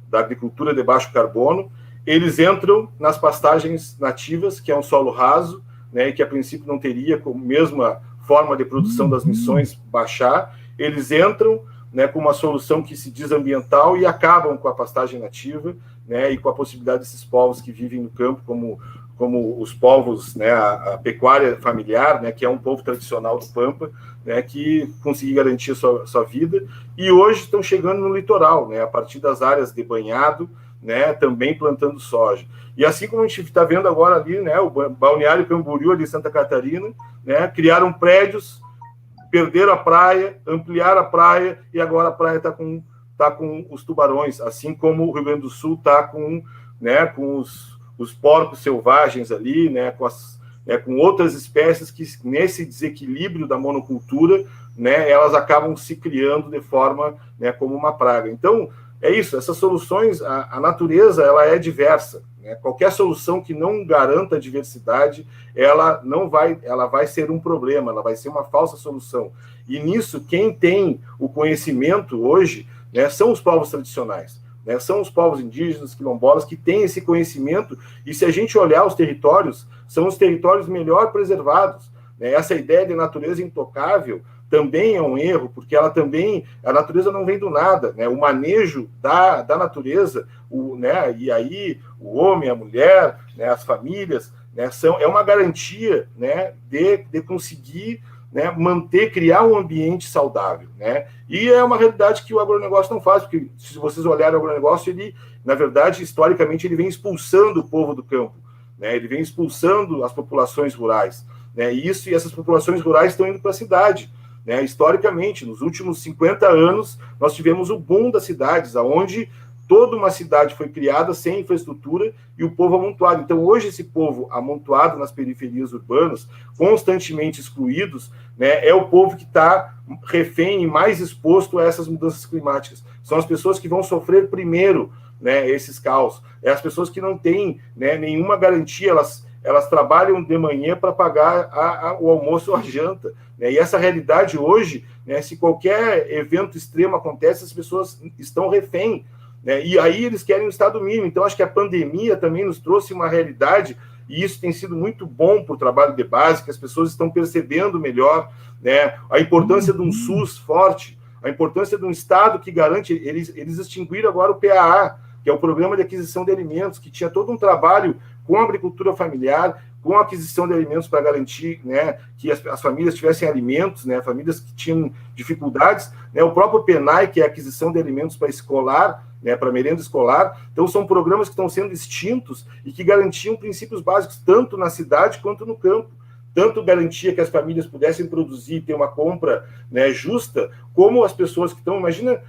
S2: da agricultura de baixo carbono, eles entram nas pastagens nativas, que é um solo raso, né, que a princípio não teria como mesma forma de produção das missões baixar, eles entram, né, com uma solução que se diz ambiental e acabam com a pastagem nativa, né, e com a possibilidade desses povos que vivem no campo, como os povos, né, a pecuária familiar, né, que é um povo tradicional do Pampa, né, que conseguir garantir a sua vida, e hoje estão chegando no litoral, né, a partir das áreas de banhado, né, também plantando soja. E assim como a gente está vendo agora ali, né, o Balneário Camboriú, ali em Santa Catarina, né, criaram prédios, perderam a praia, ampliaram a praia, e agora a praia está com os tubarões, assim como o Rio Grande do Sul está com, né, com os os porcos selvagens ali, né, com outras espécies que, nesse desequilíbrio da monocultura, né, elas acabam se criando de forma, né, como uma praga. Então, é isso, essas soluções, a natureza, ela é diversa, né? Qualquer solução que não garanta a diversidade, ela vai ser um problema, ela vai ser uma falsa solução. E nisso, quem tem o conhecimento hoje, né, são os povos tradicionais, né, são os povos indígenas, quilombolas, que têm esse conhecimento, e se a gente olhar os territórios, são os territórios melhor preservados, né? Essa ideia de natureza intocável também é um erro, porque a natureza não vem do nada, né? O manejo da natureza, né? E aí o homem, a mulher, né? As famílias, né? É uma garantia, né? de conseguir, né? Criar um ambiente saudável, né? E é uma realidade que o agronegócio não faz, porque se vocês olharem o agronegócio, ele, na verdade, historicamente, ele vem expulsando o povo do campo, né? Ele vem expulsando as populações rurais, né? E essas populações rurais estão indo para a cidade, né? Historicamente, nos últimos 50 anos, nós tivemos o boom das cidades, onde toda uma cidade foi criada sem infraestrutura e o povo amontoado. Então, hoje, esse povo amontoado nas periferias urbanas, constantemente excluídos, né, é o povo que está refém e mais exposto a essas mudanças climáticas. São as pessoas que vão sofrer primeiro, né, esses caos. É as pessoas que não têm, né, nenhuma garantia, elas trabalham de manhã para pagar o almoço ou a janta, né? E essa realidade hoje, né, se qualquer evento extremo acontece, as pessoas estão refém, né? E aí eles querem um estado mínimo. Então, acho que a pandemia também nos trouxe uma realidade, e isso tem sido muito bom para o trabalho de base, que as pessoas estão percebendo melhor, né, a importância de um SUS forte, a importância de um Estado que garante. Eles extinguiram agora o PAA, que é o Programa de Aquisição de Alimentos, que tinha todo um trabalho com a agricultura familiar, com a aquisição de alimentos para garantir, né, que as famílias tivessem alimentos, né, famílias que tinham dificuldades, né, o próprio PENAI, que é a aquisição de alimentos para escolar, né, para merenda escolar. Então, são programas que estão sendo extintos e que garantiam princípios básicos, tanto na cidade quanto no campo. Tanto garantia que as famílias pudessem produzir e ter uma compra, né, justa, como as pessoas que estão... Imagina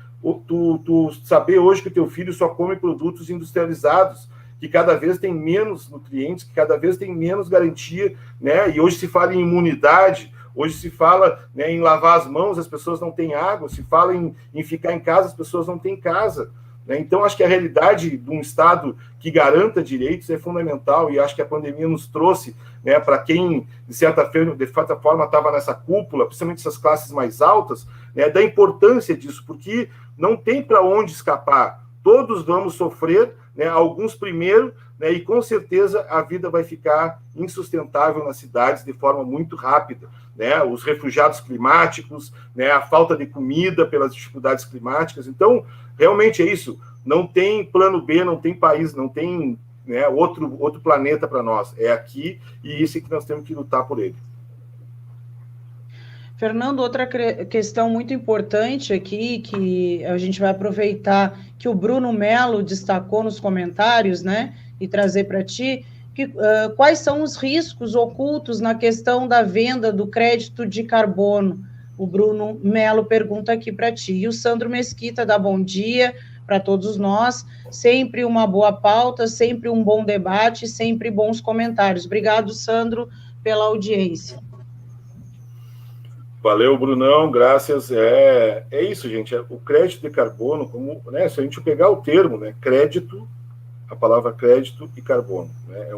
S2: tu saber hoje que o teu filho só come produtos industrializados, que cada vez tem menos nutrientes, que cada vez tem menos garantia, né? E hoje se fala em imunidade, hoje se fala, né, em lavar as mãos, as pessoas não têm água, se fala em ficar em casa, as pessoas não têm casa, né? Então, acho que a realidade de um Estado que garanta direitos é fundamental, e acho que a pandemia nos trouxe, né, para quem, de certa forma, estava nessa cúpula, principalmente essas classes mais altas, né, da importância disso, porque não tem para onde escapar. Todos vamos sofrer, né, alguns primeiro, né, e com certeza a vida vai ficar insustentável nas cidades de forma muito rápida, né? Os refugiados climáticos, né, a falta de comida pelas dificuldades climáticas. Então, realmente é isso. Não tem plano B, não tem país, não tem, né, outro planeta para nós. É aqui, e isso é que nós temos que lutar por ele.
S3: Fernando, outra questão muito importante aqui, que a gente vai aproveitar, que o Bruno Melo destacou nos comentários, né, e trazer para ti, quais são os riscos ocultos na questão da venda do crédito de carbono? O Bruno Melo pergunta aqui para ti. E o Sandro Mesquita dá bom dia para todos nós, sempre uma boa pauta, sempre um bom debate, sempre bons comentários. Obrigado, Sandro, pela audiência.
S2: Valeu, Brunão, graças. É isso, gente. O crédito de carbono, como, né, se a gente pegar o termo, né, crédito, a palavra crédito e carbono, né,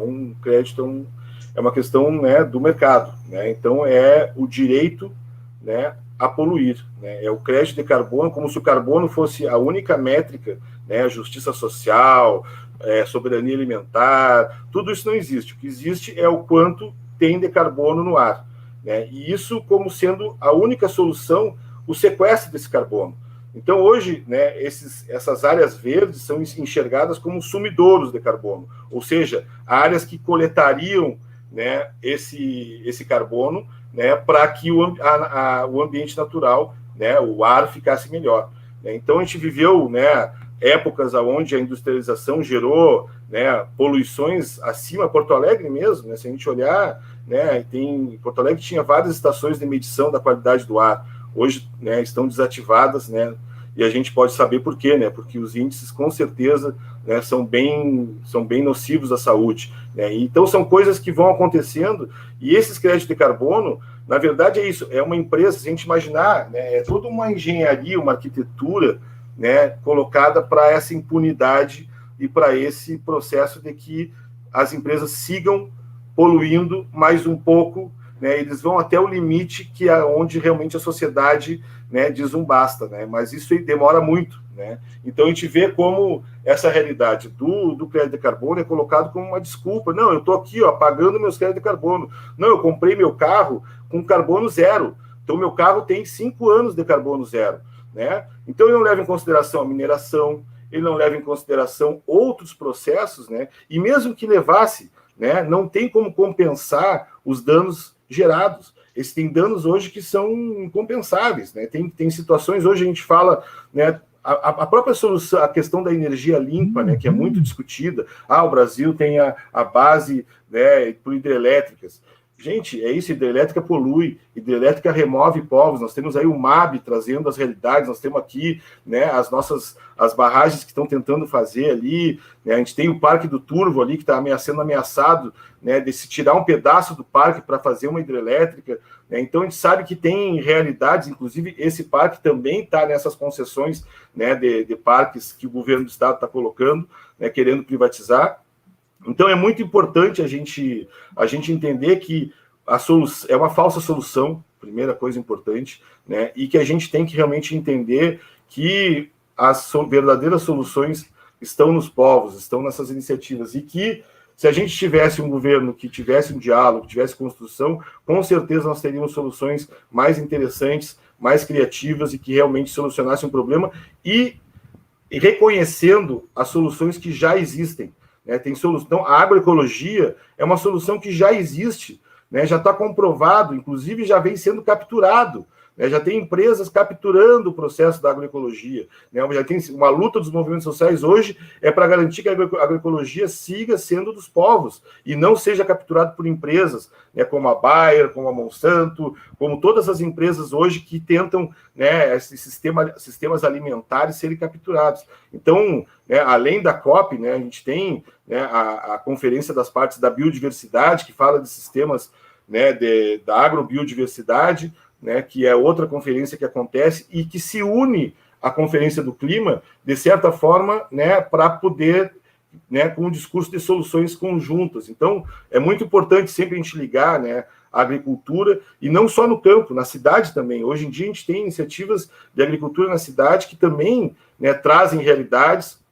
S2: crédito é uma questão, né, do mercado, né, então é o direito, né, a poluir, né, é o crédito de carbono, como se o carbono fosse a única métrica, né, justiça social, soberania alimentar, tudo isso não existe. O que existe é o quanto tem de carbono no ar. Né? E isso como sendo a única solução, o sequestro desse carbono. Então, hoje, né, essas áreas verdes são enxergadas como sumidouros de carbono, ou seja, áreas que coletariam, né, esse carbono, né, para que o ambiente natural, né, o ar ficasse melhor. Né? Então, a gente viveu, né, épocas onde a industrialização gerou, né, poluições acima, Porto Alegre mesmo, né, se a gente olhar, né, Porto Alegre tinha várias estações de medição da qualidade do ar, hoje, né, estão desativadas, né, e a gente pode saber por quê, né, porque os índices com certeza né, são bem nocivos à saúde, né? Então são coisas que vão acontecendo, e esses créditos de carbono, na verdade é isso, é uma empresa, se a gente imaginar, né, é toda uma engenharia, uma arquitetura, né, colocada para essa impunidade e para esse processo de que as empresas sigam poluindo mais um pouco, né, eles vão até o limite que é onde realmente a sociedade, né, diz um basta, né, mas isso demora muito, né? Então a gente vê como essa realidade do crédito de carbono é colocado como uma desculpa. Não, eu estou aqui, ó, pagando meus créditos de carbono. Não, eu comprei meu carro com carbono zero. Então meu carro tem 5 anos de carbono zero, né? Então ele não leva em consideração a mineração, ele não leva em consideração outros processos, né? E mesmo que levasse, né, não tem como compensar os danos gerados. Existem danos hoje que são incompensáveis, né? Tem situações, hoje a gente fala, né, a própria solução, a questão da energia limpa, né, que é muito discutida. O Brasil tem a base, né, por hidrelétricas. Gente, é isso, hidrelétrica polui, hidrelétrica remove povos, nós temos aí o MAB trazendo as realidades, nós temos aqui, né, as barragens que estão tentando fazer ali, né, a gente tem o Parque do Turvo ali, que está sendo ameaçado, né, de se tirar um pedaço do parque para fazer uma hidrelétrica, né, então a gente sabe que tem realidades, inclusive esse parque também está nessas concessões, né, de parques que o governo do estado está colocando, né, querendo privatizar. Então é muito importante a gente entender que a solução é uma falsa solução, primeira coisa importante, né? E que a gente tem que realmente entender que as verdadeiras soluções estão nos povos, estão nessas iniciativas, e que se a gente tivesse um governo que tivesse um diálogo, que tivesse construção, com certeza nós teríamos soluções mais interessantes, mais criativas e que realmente solucionassem um problema e reconhecendo as soluções que já existem. Tem solução. Então, a agroecologia é uma solução que já existe, né, já está comprovado, inclusive já vem sendo capturado, né, já tem empresas capturando o processo da agroecologia, né, já tem uma luta dos movimentos sociais hoje para garantir que a agroecologia siga sendo dos povos e não seja capturado por empresas, né, como a Bayer, como a Monsanto, como todas as empresas hoje que tentam, né, esses sistemas alimentares serem capturados. Então, né, além da COP, né, a gente tem, né, a Conferência das Partes da Biodiversidade, que fala de sistemas, né, da agrobiodiversidade, né, que é outra conferência que acontece e que se une à Conferência do Clima, de certa forma, né, para poder, né, com um discurso de soluções conjuntas. Então, é muito importante sempre a gente ligar, né, a agricultura, e não só no campo, na cidade também. Hoje em dia a gente tem iniciativas de agricultura na cidade que também, né, trazem realidades,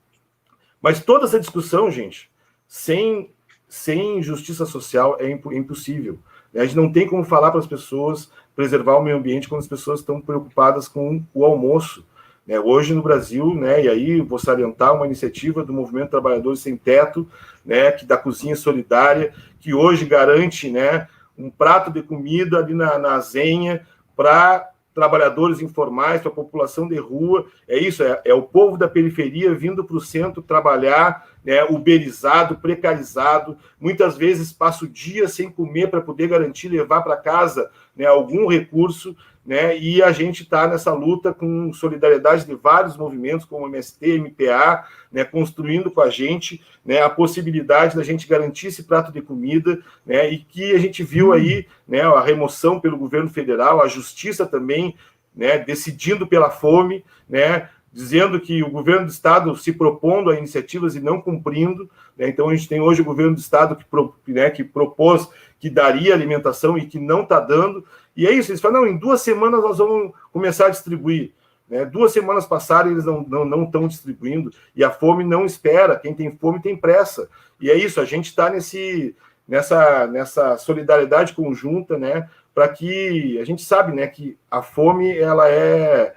S2: mas toda essa discussão, gente, sem justiça social é impossível. A gente não tem como falar para as pessoas preservar o meio ambiente quando as pessoas estão preocupadas com o almoço. Né? Hoje no Brasil, né, e aí vou salientar uma iniciativa do Movimento Trabalhadores Sem Teto, né, que da Cozinha Solidária, que hoje garante, né, um prato de comida ali na Zenha para trabalhadores informais, para a população de rua. É isso, é o povo da periferia vindo para o centro trabalhar, né, uberizado, precarizado, muitas vezes passa o dia sem comer para poder garantir levar para casa, né, algum recurso, né, e a gente está nessa luta com solidariedade de vários movimentos, como o MST, MPA, né, construindo com a gente, né, a possibilidade da gente garantir esse prato de comida, né, e que a gente viu aí, né, a remoção pelo governo federal, a justiça também, né, decidindo pela fome, né, dizendo que o governo do estado se propondo a iniciativas e não cumprindo, né? Então a gente tem hoje o governo do estado que propôs que daria alimentação e que não está dando, e é isso, eles falam, não, em 2 semanas nós vamos começar a distribuir, né? 2 semanas passaram e eles não estão distribuindo, e a fome não espera, quem tem fome tem pressa, e é isso, a gente está nessa solidariedade conjunta, né, para que a gente sabe, né, que a fome ela é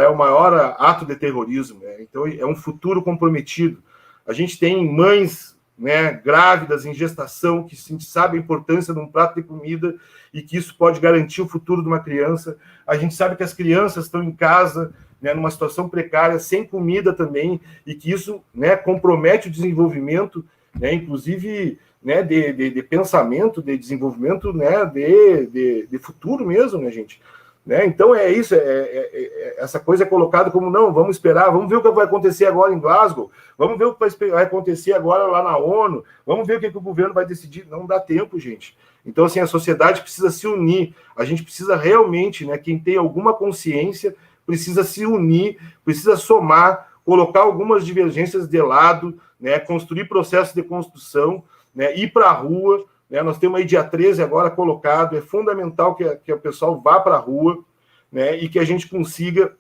S2: o maior ato de terrorismo, né? Então é um futuro comprometido. A gente tem mães, né, grávidas em gestação que sabem a importância de um prato de comida e que isso pode garantir o futuro de uma criança. A gente sabe que as crianças estão em casa, né, numa situação precária, sem comida também, e que isso, né, compromete o desenvolvimento, né, inclusive, né, de pensamento, de desenvolvimento, né, de futuro mesmo, né, gente? né? Então é isso, essa coisa é colocada como, não, vamos esperar, vamos ver o que vai acontecer agora em Glasgow, vamos ver o que vai acontecer agora lá na ONU, vamos ver o que o governo vai decidir. Não dá tempo, gente. Então, assim, a sociedade precisa se unir, a gente precisa realmente, né, quem tem alguma consciência, precisa se unir, precisa somar, colocar algumas divergências de lado, né, construir processos de construção, né, ir para a rua, né, nós temos aí dia 13 agora colocado, é fundamental que o pessoal vá para a rua, né, e que a gente consiga,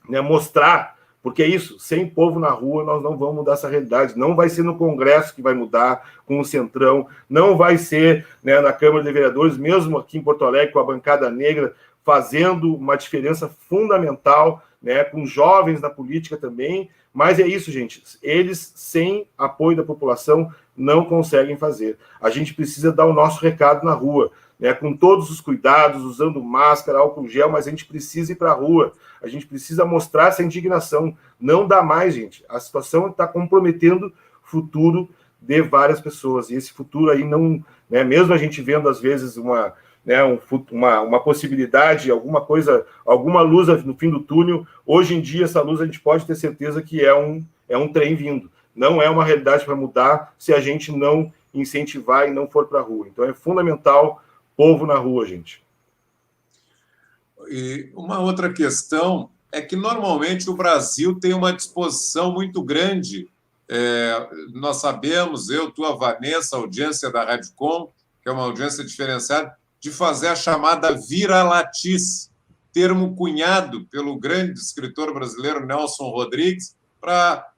S2: né, mostrar, porque é isso, sem povo na rua nós não vamos mudar essa realidade, não vai ser no Congresso que vai mudar com o Centrão, não vai ser, né, na Câmara de Vereadores, mesmo aqui em Porto Alegre com a bancada negra, fazendo uma diferença fundamental, né, com jovens na política também, mas é isso, gente, eles, sem apoio da população, não conseguem fazer. A gente precisa dar o nosso recado na rua, né, com todos os cuidados, usando máscara, álcool gel, mas a gente precisa ir para a rua, a gente precisa mostrar essa indignação. Não dá mais, gente. A situação está comprometendo o futuro de várias pessoas, e esse futuro aí não, né, mesmo a gente vendo às vezes uma possibilidade, alguma coisa, alguma luz no fim do túnel, hoje em dia essa luz a gente pode ter certeza que é um trem vindo. Não é uma realidade para mudar se a gente não incentivar e não for para a rua. Então é fundamental povo na rua, gente.
S1: E uma outra questão é que normalmente o Brasil tem uma disposição muito grande. Nós sabemos, tu, a Vanessa, a audiência da Rádio Com, que é uma audiência diferenciada, de fazer a chamada vira-latice, termo cunhado pelo grande escritor brasileiro Nelson Rodrigues, para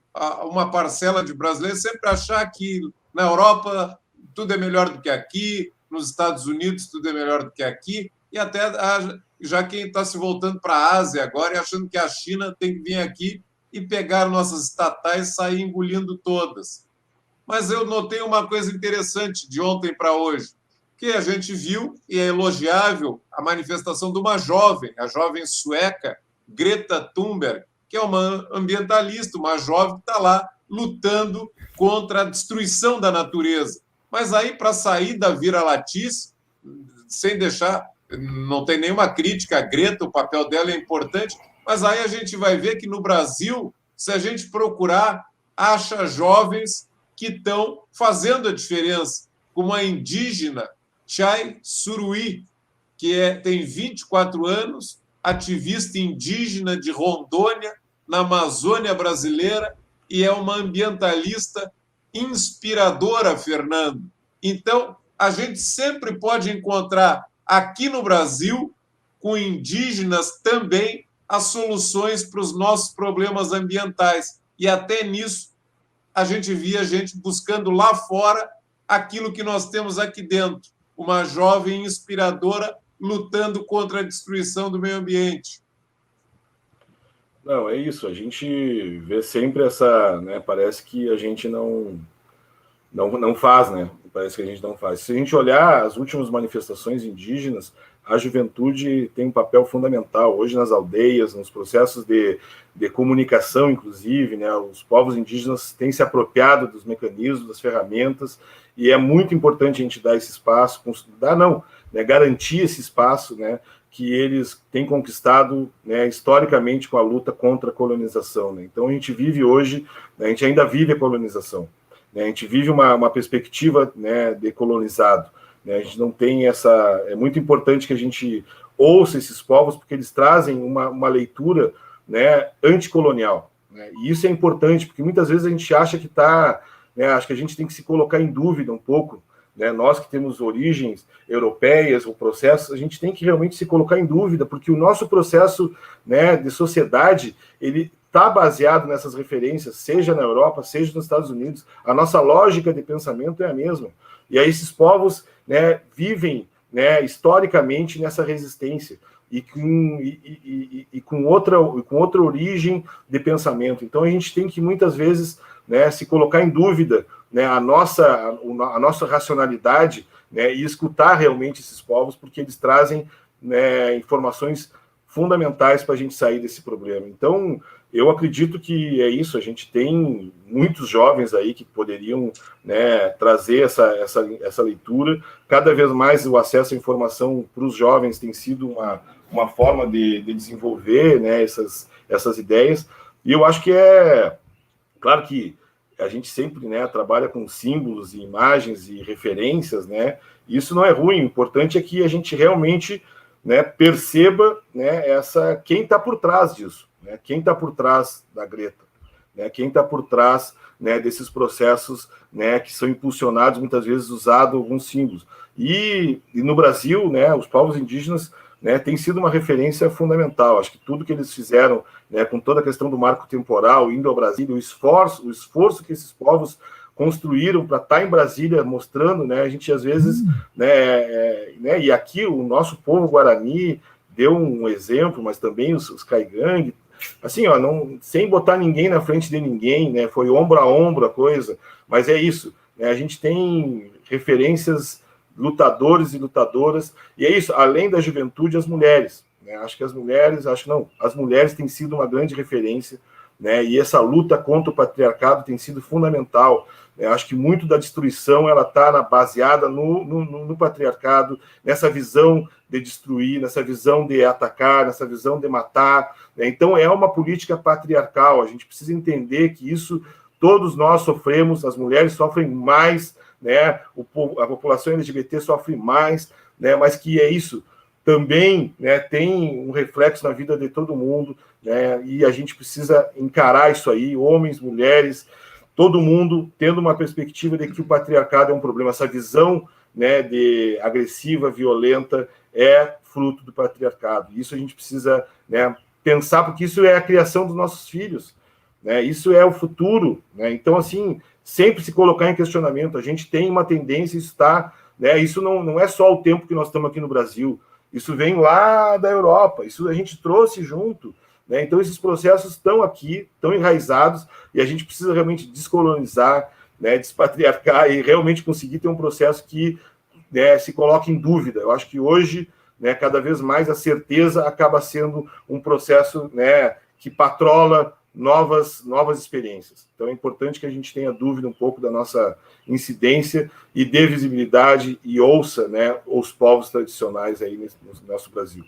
S1: uma parcela de brasileiros sempre achar que na Europa tudo é melhor do que aqui, nos Estados Unidos tudo é melhor do que aqui, e até já quem está se voltando para a Ásia agora e achando que a China tem que vir aqui e pegar nossas estatais e sair engolindo todas. Mas eu notei uma coisa interessante de ontem para hoje, que a gente viu, e é elogiável, a manifestação de uma jovem, a jovem sueca Greta Thunberg, que é uma ambientalista, uma jovem que está lá lutando contra a destruição da natureza. Mas aí, para sair da vira-latice, sem deixar, não tem nenhuma crítica à Greta, o papel dela é importante, mas aí a gente vai ver que no Brasil, se a gente procurar, acha jovens que estão fazendo a diferença, como a indígena Chai Suruí, que tem 24 anos, ativista indígena de Rondônia, na Amazônia brasileira, e é uma ambientalista inspiradora, Fernando. Então, a gente sempre pode encontrar aqui no Brasil, com indígenas também, as soluções para os nossos problemas ambientais. E até nisso, a gente via gente buscando lá fora aquilo que nós temos aqui dentro. Uma jovem inspiradora lutando contra a destruição do meio ambiente.
S2: Não, é isso. A gente vê sempre essa, né? Parece que a gente não faz, né? Parece que a gente não faz. Se a gente olhar as últimas manifestações indígenas, a juventude tem um papel fundamental hoje nas aldeias, nos processos de comunicação, inclusive, né? Os povos indígenas têm se apropriado dos mecanismos, das ferramentas, e é muito importante a gente dar esse espaço, garantir esse espaço, né? Que eles têm conquistado, né, historicamente com a luta contra a colonização, né? Então a gente vive hoje, né, a gente ainda vive a colonização, né? A gente vive uma perspectiva, né, de colonizado, né? A gente não tem essa... É muito importante que a gente ouça esses povos, porque eles trazem uma leitura, né, anticolonial, né? E isso é importante, porque muitas vezes a gente acha que acho que a gente tem que se colocar em dúvida um pouco, né? Nós que temos origens europeias, o processo, a gente tem que realmente se colocar em dúvida, porque o nosso processo, né, de sociedade, ele está baseado nessas referências, seja na Europa, seja nos Estados Unidos. A nossa lógica de pensamento é a mesma. E aí esses povos, né, vivem, né, historicamente nessa resistência e com outra origem de pensamento. Então a gente tem que muitas vezes, né, se colocar em dúvida, né, a nossa racionalidade, né, e escutar realmente esses povos, porque eles trazem, né, informações fundamentais para a gente sair desse problema. Então, eu acredito que é isso, a gente tem muitos jovens aí que poderiam, né, trazer essa leitura. Cada vez mais o acesso à informação para os jovens tem sido uma forma de desenvolver, né, essas ideias, e eu acho que claro que a gente sempre, né, trabalha com símbolos e imagens e referências, né, isso não é ruim, o importante é que a gente realmente, né, perceba, né, quem está por trás disso, né, quem está por trás da Greta, né, quem está por trás, né, desses processos, né, que são impulsionados, muitas vezes usando alguns símbolos. E no Brasil, né, os povos indígenas, né, tem sido uma referência fundamental. Acho que tudo que eles fizeram, né, com toda a questão do marco temporal, indo ao Brasil, o esforço que esses povos construíram para estar em Brasília, mostrando, né, a gente às vezes, né, e aqui o nosso povo Guarani deu um exemplo, mas também os Caigangue, assim, ó, sem botar ninguém na frente de ninguém, né, foi ombro a ombro a coisa, mas é isso, né, a gente tem referências, lutadores e lutadoras, e é isso, além da juventude, as mulheres, né, acho que as mulheres têm sido uma grande referência, né, e essa luta contra o patriarcado tem sido fundamental. Eu acho que muito da destruição ela está baseada no patriarcado, nessa visão de destruir, nessa visão de atacar, nessa visão de matar, né? Então é uma política patriarcal, a gente precisa entender que isso todos nós sofremos, as mulheres sofrem mais, né? A população LGBT sofre mais, né? Mas que é isso, também, né, tem um reflexo na vida de todo mundo, né? E a gente precisa encarar isso aí, homens, mulheres, todo mundo tendo uma perspectiva de que o patriarcado é um problema. Essa visão, né, de agressiva, violenta, é fruto do patriarcado. Isso a gente precisa, né, pensar, porque isso é a criação dos nossos filhos, né? Isso é o futuro, né? Então, assim, sempre se colocar em questionamento. A gente tem uma tendência, né, isso não é só o tempo que nós estamos aqui no Brasil, isso vem lá da Europa, isso a gente trouxe junto, né? Então, esses processos estão aqui, estão enraizados, e a gente precisa realmente descolonizar, né, despatriarcar e realmente conseguir ter um processo que, né, se coloque em dúvida. Eu acho que hoje, né, cada vez mais a certeza acaba sendo um processo, né, que patrola novas experiências. Então, é importante que a gente tenha dúvida um pouco da nossa incidência e dê visibilidade e ouça, né, os povos tradicionais aí no nosso Brasil.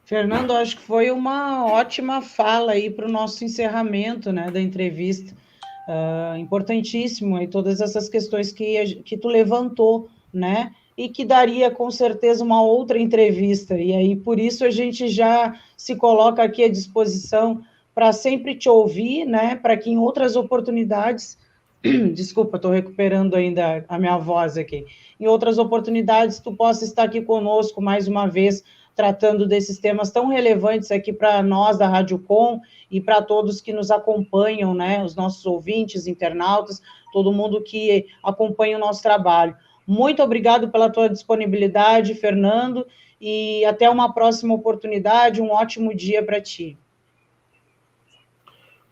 S3: Fernando, acho que foi uma ótima fala aí para o nosso encerramento, né, da entrevista. Importantíssimo aí todas essas questões que tu levantou, né, e que daria com certeza uma outra entrevista, e aí por isso a gente já se coloca aqui à disposição para sempre te ouvir, né, para que em outras oportunidades, desculpa, estou recuperando ainda a minha voz aqui, em outras oportunidades tu possa estar aqui conosco mais uma vez, tratando desses temas tão relevantes aqui para nós da Rádio Com e para todos que nos acompanham, né, os nossos ouvintes, internautas, todo mundo que acompanha o nosso trabalho. Muito obrigado pela tua disponibilidade, Fernando, e até uma próxima oportunidade, um ótimo dia para ti.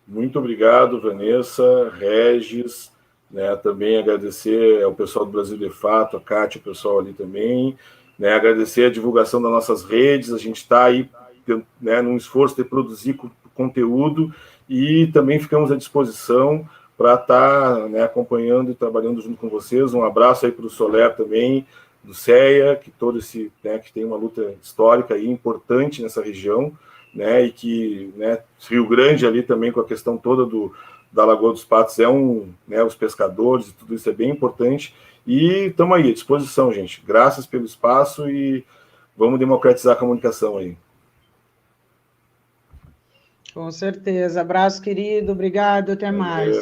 S2: Muito obrigado, Vanessa, Regis, né, também agradecer ao pessoal do Brasil de Fato, a Kátia, o pessoal ali também, né, agradecer a divulgação das nossas redes, a gente está aí, né, num esforço de produzir conteúdo e também ficamos à disposição para estar, né, acompanhando e trabalhando junto com vocês. Um abraço aí para o Soler também, do CEA, que todo esse, né, que tem uma luta histórica e importante nessa região, né, e que, né, Rio Grande ali também com a questão toda da Lagoa dos Patos né, os pescadores e tudo isso é bem importante. E estamos aí à disposição, gente. Graças pelo espaço e vamos democratizar a comunicação aí.
S3: Com certeza. Abraço, querido. Obrigado. Até mais.